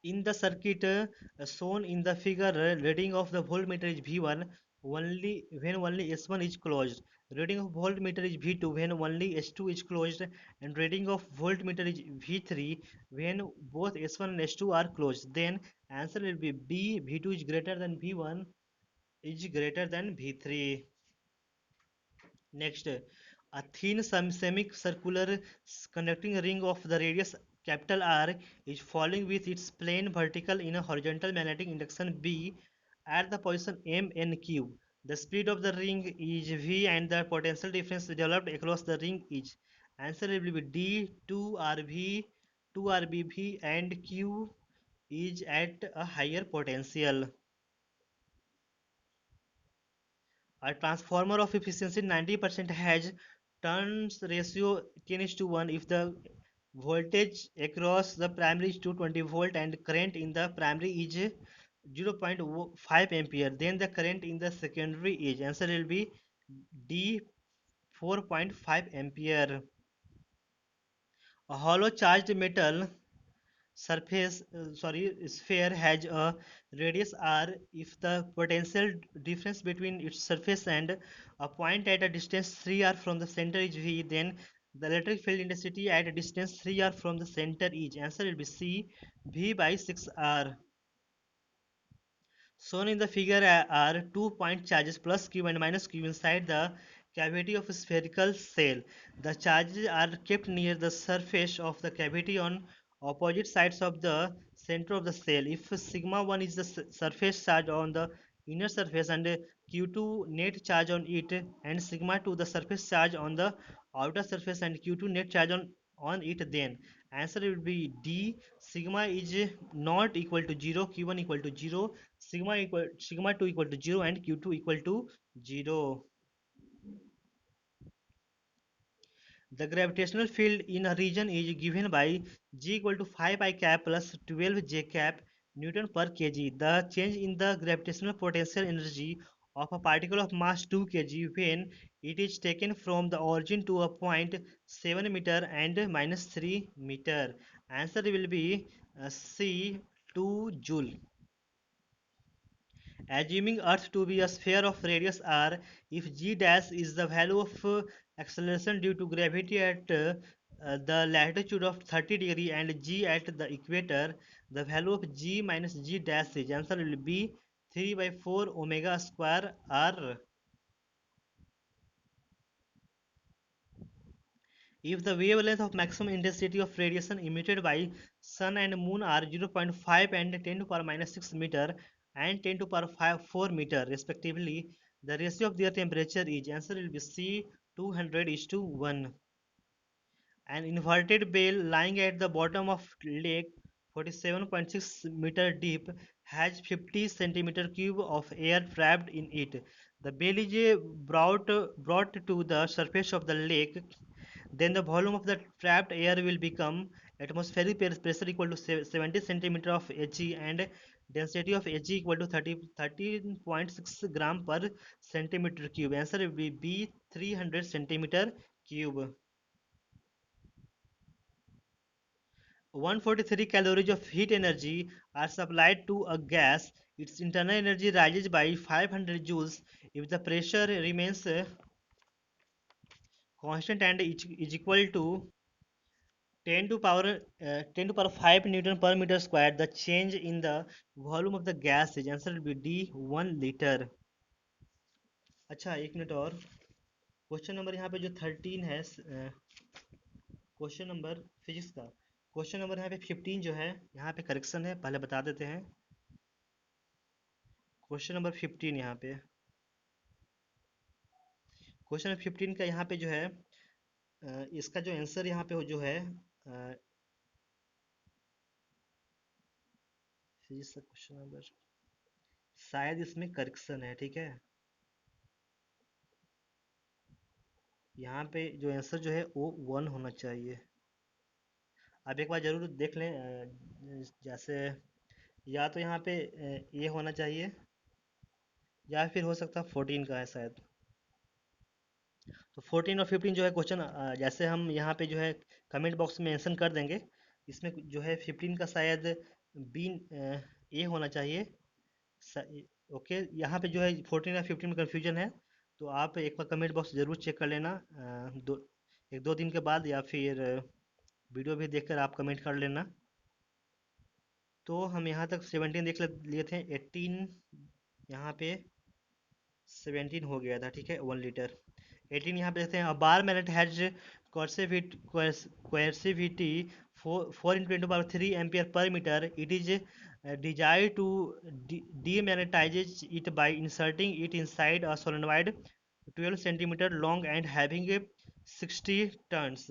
In the circuit shown in the figure, reading of the voltmeter is V1 only when only S1 is closed. Reading of voltmeter is V2 when only S2 is closed, and reading of voltmeter is V3 when both S1 and S2 are closed. Then answer will be B, V2 is greater than V1 is greater than V3. Next, A thin semicircular conducting ring of the radius capital R is falling with its plane vertical in a horizontal magnetic induction B at the position M n cube. The speed of the ring is V and the potential difference developed across the ring is. Answer will be D 2 RV, 2 RBV and Q is at a higher potential. A transformer of efficiency 90% has turns ratio 10 is to 1 if the voltage across the primary is 220 volt and current in the primary is 0 0.5 ampere. Then the current in the secondary is. Answer will be D 4.5 ampere. A hollow charged metal sphere has a radius r if the potential difference between its surface and a point at a distance 3r from the center is v, then the electric field intensity at a distance 3r from the center is. Answer will be C, v by 6r. Shown in the figure are 2 point charges plus q and minus q inside the cavity of a spherical cell. The charges are kept near the surface of the cavity on opposite sides of the center of the cell. If sigma 1 is the surface charge on the inner surface and q2 net charge on it, and sigma 2 the surface charge on the outer surface and q2 net charge on it, then answer will be D. Sigma is not equal to 0, q1 equal to 0, sigma 2 equal to 0 and q2 equal to 0. The gravitational field in a region is given by G equal to 5 I cap plus 12 J cap Newton per kg. The change in the gravitational potential energy of a particle of mass 2 kg when it is taken from the origin to a point 7 meter and minus 3 meter. Answer will be C, 2 joule. Assuming Earth to be a sphere of radius r, if g dash is the value of acceleration due to gravity at the latitude of 30 degree and g at the equator, the value of g minus g dash is. Answer will be 3 by 4 omega square r. If the wavelength of maximum intensity of radiation emitted by sun and moon are 0.5 and 10 to power minus 6 meter and 10 to power 4 meter respectively, the ratio of their temperature is. Answer will be C, 200 is to 1. An inverted bell lying at the bottom of lake 47.6 meter deep has 50 centimeter cube of air trapped in it. The bell is brought to the surface of the lake, then the volume of the trapped air will become atmospheric pressure equal to 70 centimeter of Hg and density of Hg equal to 13.6 gram per centimeter cube. Answer will be B, 300 centimeter cube. 143 calories of heat energy are supplied to a gas. Its internal energy rises by 500 joules if the pressure remains constant and is equal to 10 to power 5 Newton per meter square. The change in the volume of the gas is. Answer will be D, 1 liter. अच्छा एक minute और question number यहाँ पे जो 13 है, question number physics का question number यहाँ पे 15 जो है यहाँ पे करेक्शन है, पहले बता देते हैं। क्वेश्चन नंबर 15 यहाँ पे क्वेश्चन नंबर 15 का यहाँ पे जो है इसका जो आंसर यहाँ पे जो है फिजिक्स का क्वेश्चन नंबर, शायद इसमें करेक्शन है, ठीक है। यहाँ पे जो आंसर जो है वो 1 होना चाहिए। आप एक बार ज़रूर देख लें, जैसे या तो यहाँ पे ये होना चाहिए या फिर हो सकता है 14 का है शायद। तो 14 और 15 जो है क्वेश्चन, जैसे हम यहाँ पे जो है कमेंट बॉक्स में मेंशन कर देंगे। इसमें जो है 15 का शायद बी ए होना चाहिए। ओके, यहाँ पे जो है 14 या 15 में कन्फ्यूजन है, तो आप एक बार कमेंट बॉक्स ज़रूर चेक कर लेना, एक दो दिन के बाद, या फिर वीडियो भी देखकर आप कमेंट कर लेना। तो हम यहाँ तक 17 देख लिए थे, 18 यहाँ पे 17 हो गया था, ठीक है, 1 लीटर। 18 यहाँ पे देखते हैं, a bar magnet has coercivity 4 into 10 power 3 ampere per meter. It is desired to demagnetize it by inserting it inside a solenoid 12 centimeter long and having 60 turns.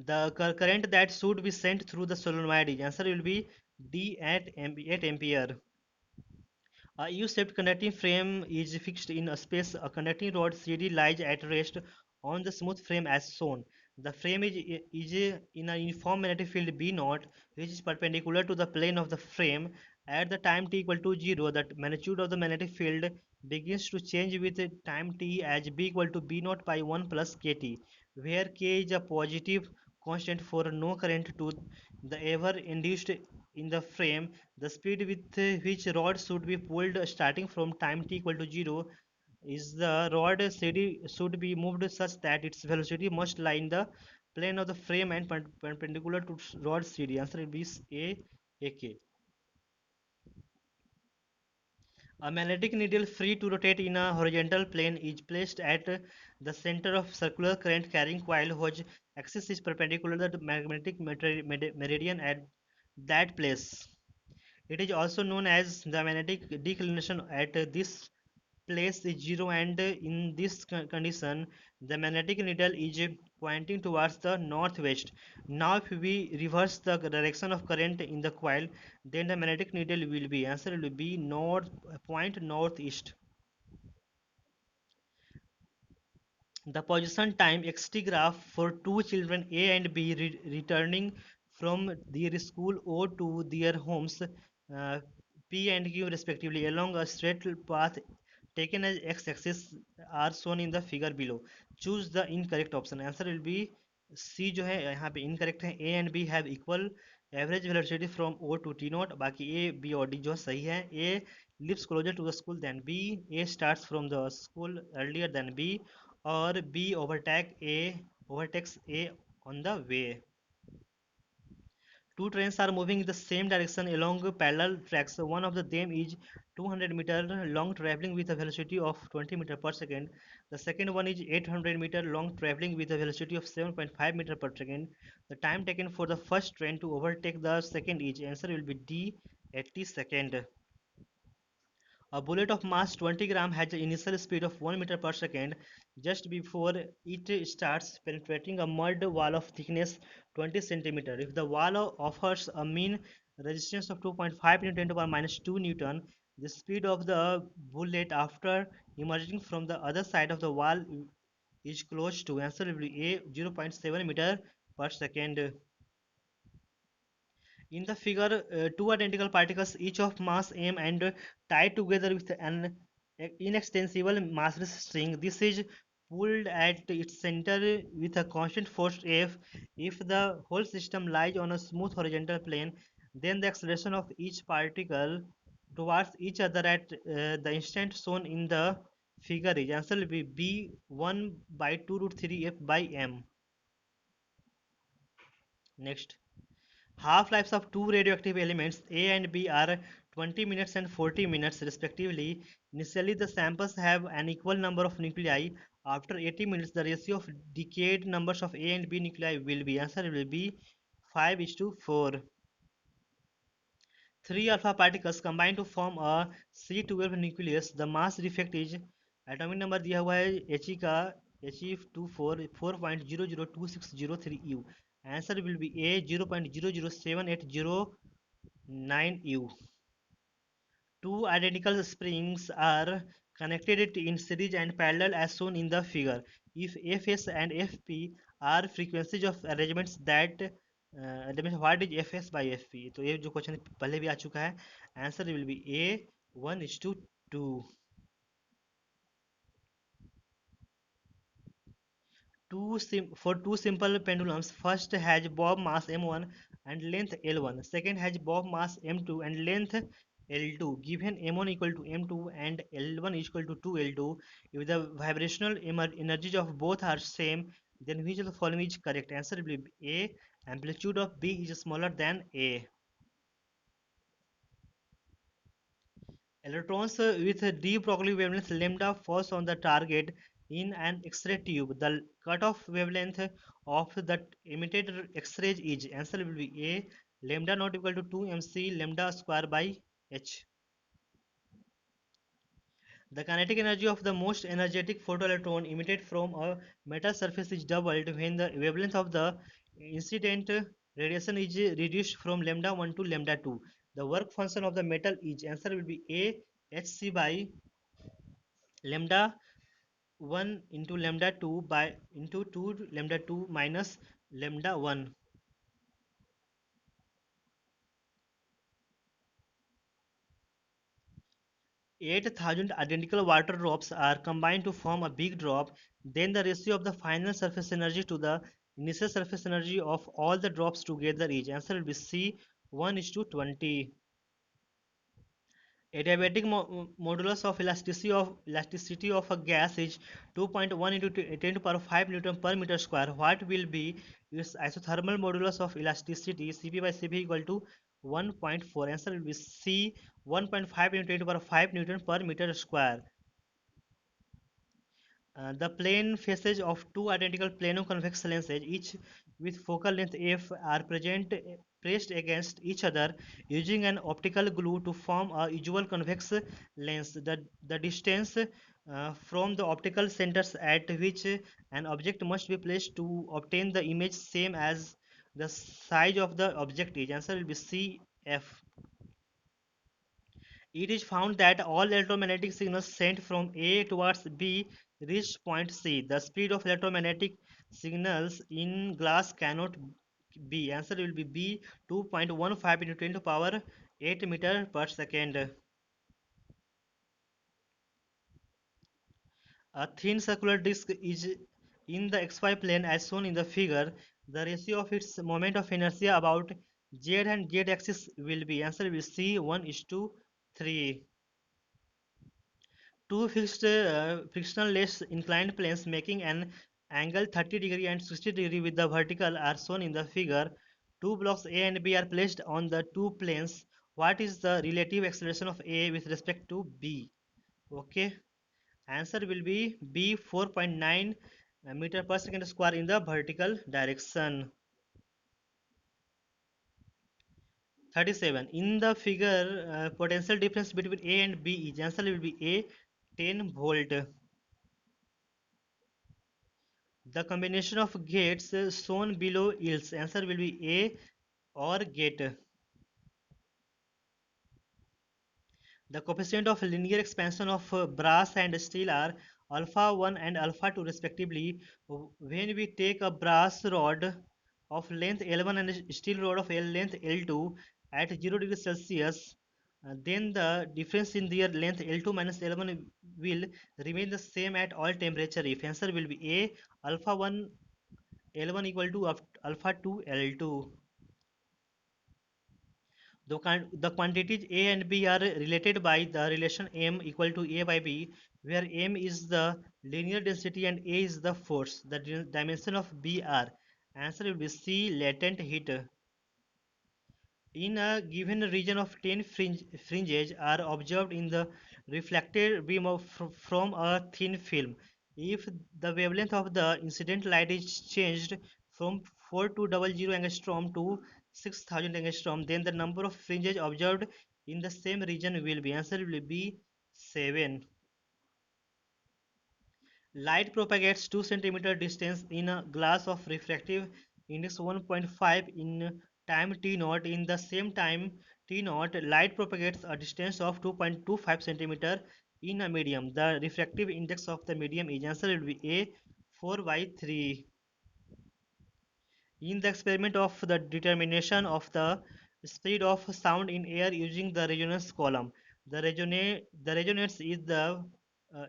The current that should be sent through the solenoid is, answer will be D at 8 ampere. A U-shaped conducting frame is fixed in a space. A conducting rod CD lies at rest on the smooth frame as shown. The frame is in a uniform magnetic field B naught, which is perpendicular to the plane of the frame. At the time t equal to 0, the magnitude of the magnetic field begins to change with time t as B equal to B naught by 1 plus kt, where k is a positive constant for no current to the ever induced in the frame. The speed with which rod should be pulled starting from time t equal to 0 is the rod CD should be moved such that its velocity must lie in the plane of the frame and perpendicular to rod CD. Answer will be AK. A magnetic needle free to rotate in a horizontal plane is placed at the center of circular current carrying coil whose axis is perpendicular to the magnetic meridian at that place. It is also known as the magnetic declination at this place is zero, and in this condition the magnetic needle is pointing towards the northwest. Now if we reverse the direction of current in the coil, then the magnetic needle will be, answer will be north, point northeast. The position time xt graph for two children A and B returning from their school or to their homes P and Q respectively along a straight path taken as x-axis are shown in the figure below. Choose the incorrect option. Answer will be C जो है यहाँ पे incorrect है. A and B have equal average velocity from O to T naught. बाकी A, B और D जो सही है. A lives closer to the school than B. A starts from the school earlier than B. Or B overtakes A on the way. Two trains are moving in the same direction along parallel tracks. One of them is 200-meter long, traveling with a velocity of 20 meter per second. The second one is 800-meter long, traveling with a velocity of 7.5 meter per second. The time taken for the first train to overtake the second is, answer will be D, 80 seconds. A bullet of mass 20 gram has an initial speed of 1 meter per second just before it starts penetrating a mud wall of thickness 20 centimeter. If the wall offers a mean resistance of 2.5 into 10 to the power minus 2 Newton, the speed of the bullet after emerging from the other side of the wall is close to, answer will be A, 0.7 meter per second. In the figure, two identical particles, each of mass m and tied together with an inextensible massless string. This is pulled at its center with a constant force F. If the whole system lies on a smooth horizontal plane, then the acceleration of each particle towards each other at the instant shown in the figure is, answer will be B, 1 by 2 root 3 F by m. Next. Half-lives of two radioactive elements A and B are 20 minutes and 40 minutes respectively. Initially, the samples have an equal number of nuclei. After 80 minutes, the ratio of decayed numbers of A and B nuclei will be, answer will be 5:4. Three alpha particles combine to form a C12 nucleus. The mass defect is, atomic number दिया हुआ है He का He24 4.002603 U. Answer will be A, 0.007809 U. Two identical springs are connected in series and parallel as shown in the figure. If Fs and Fp are frequencies of arrangements that what is Fs by Fp, तो ये जो question पहले भी आ चुका है. Answer will be A, 1:2. For two simple pendulums, first has bob mass m1 and length l1, second has bob mass m2 and length l2. Given m1 equal to m2 and l1 is equal to 2l2, if the vibrational energies of both are same, then which of the following is correct? Answer will be A, amplitude of B is smaller than A. Electrons with a d Broglie wavelength lambda falls on the target in an X-ray tube. The cutoff wavelength of the emitted X-ray is, answer will be A, lambda not equal to 2 mc lambda square by h. The kinetic energy of the most energetic photoelectron emitted from a metal surface is doubled when the wavelength of the incident radiation is reduced from lambda 1 to lambda 2. The work function of the metal is, answer will be A, hc by lambda 1 into lambda 2 by into 2 lambda 2 minus lambda 1. 8,000 identical water drops are combined to form a big drop. Then the ratio of the final surface energy to the initial surface energy of all the drops together is, answer will be C, 1 is to 20. Adiabatic modulus of elasticity of a gas is 2.1 into 10 to power 5 Newton per meter square. What will be its isothermal modulus of elasticity? Cp by Cv equal to 1.4. Answer will be C, 1.5 into 10 to power 5 Newton per meter square. The plane faces of two identical plano-convex lenses, each with focal length f, are pressed against each other using an optical glue to form a usual convex lens. The distance from the optical centers at which an object must be placed to obtain the image same as the size of the object is. Answer will be C, F. It is found that all electromagnetic signals sent from A towards B reach point C. The speed of electromagnetic signals in glass cannot be. Answer will be B, 2.15 into 10 to power 8 meter per second. A thin circular disk is in the xy plane as shown in the figure. The ratio of its moment of inertia about z and z axis will be, answer will be C, 1 is to 3. Two fixed frictional-less inclined planes making an angle 30 and 60 with the vertical are shown in the figure. Two blocks A and B are placed on the two planes. What is the relative acceleration of A with respect to B? Okay, answer will be B, 4.9 meter per second square in the vertical direction. 37. In the figure, potential difference between A and B is, answer will be A, 10 volt. The combination of gates shown below yields, answer will be A or gate. The coefficient of linear expansion of brass and steel are alpha 1 and alpha 2 respectively. When we take a brass rod of length L1 and a steel rod of length L2 at 0 degrees Celsius, then the difference in their length L2 minus L1 will remain the same at all temperature if, answer will be A, alpha 1 L1 equal to alpha 2 L2. The quantities A and B are related by the relation M equal to A by B, where M is the linear density and A is the force. The dimension of B are, answer will be C, latent heat. In a given region of 10 fringes are observed in the reflected beam from a thin film. If the wavelength of the incident light is changed from 4200 angstrom to 6000 angstrom, then the number of fringes observed in the same region will be, answer will be 7. Light propagates 2 centimeter distance in a glass of refractive index 1.5 in time t naught. In the same time t naught, light propagates a distance of 2.25 centimeter in a medium. The refractive index of the medium is, answer will be A, 4 by 3. In the experiment of the determination of the speed of sound in air using the resonance column, the resonance is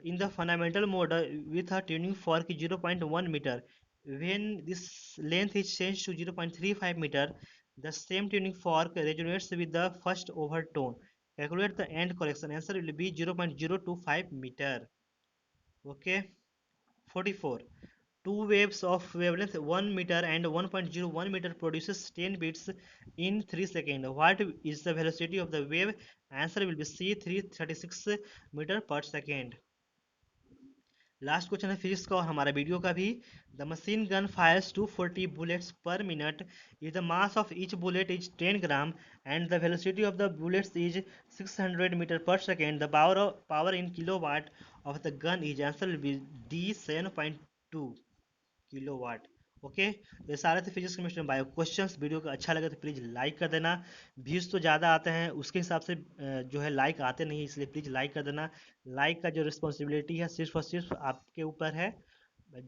in the fundamental mode with a tuning fork 0.1 meter. When this length is changed to 0.35 meter, the same tuning fork resonates with the first overtone. Calculate the end correction. Answer will be 0.025 meter. Okay. 44. Two waves of wavelength 1 meter and 1.01 meter produces 10 bits in 3 seconds. What is the velocity of the wave? Answer will be C, 336 meter per second. Last question है physics का और हमारा video का भी. The machine gun fires 240 bullets per minute. If the mass of each bullet is 10 gram and the velocity of the bullets is 600 metre per second, the power in kilowatt of the gun is. Answer will be D 7.2 kilowatt. Okay, ये सारे थे physics chemistry bio questions. Video को अच्छा लगे तो please like कर देना. Views तो ज़्यादा आते हैं उसके हिसाब से जो है लाइक आते नहीं, इसलिए प्लीज़ लाइक कर देना. लाइक का जो रिस्पॉन्सिबिलिटी है सिर्फ और सिर्फ आपके ऊपर है.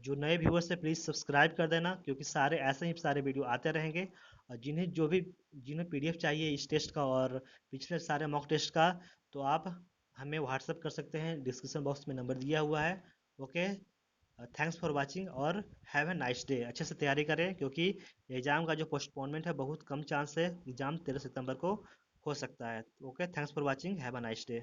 जो नए व्यूअर्स है प्लीज़ सब्सक्राइब कर देना, क्योंकि सारे ऐसे ही सारे वीडियो आते रहेंगे. और जिन्हें पीडीएफ चाहिए इस टेस्ट का और पिछले सारे मॉक टेस्ट का, तो आप हमें व्हाट्सअप कर सकते हैं. डिस्क्रिप्शन बॉक्स में नंबर दिया हुआ है. ओके, थैंक्स फॉर वाचिंग और हैव ए नाइस डे. अच्छे से तैयारी करें, क्योंकि एग्ज़ाम का जो पोस्टपोनमेंट है बहुत कम चांस है. एग्ज़ाम 13 सितंबर को हो सकता है. Okay, thanks for watching, have a nice day.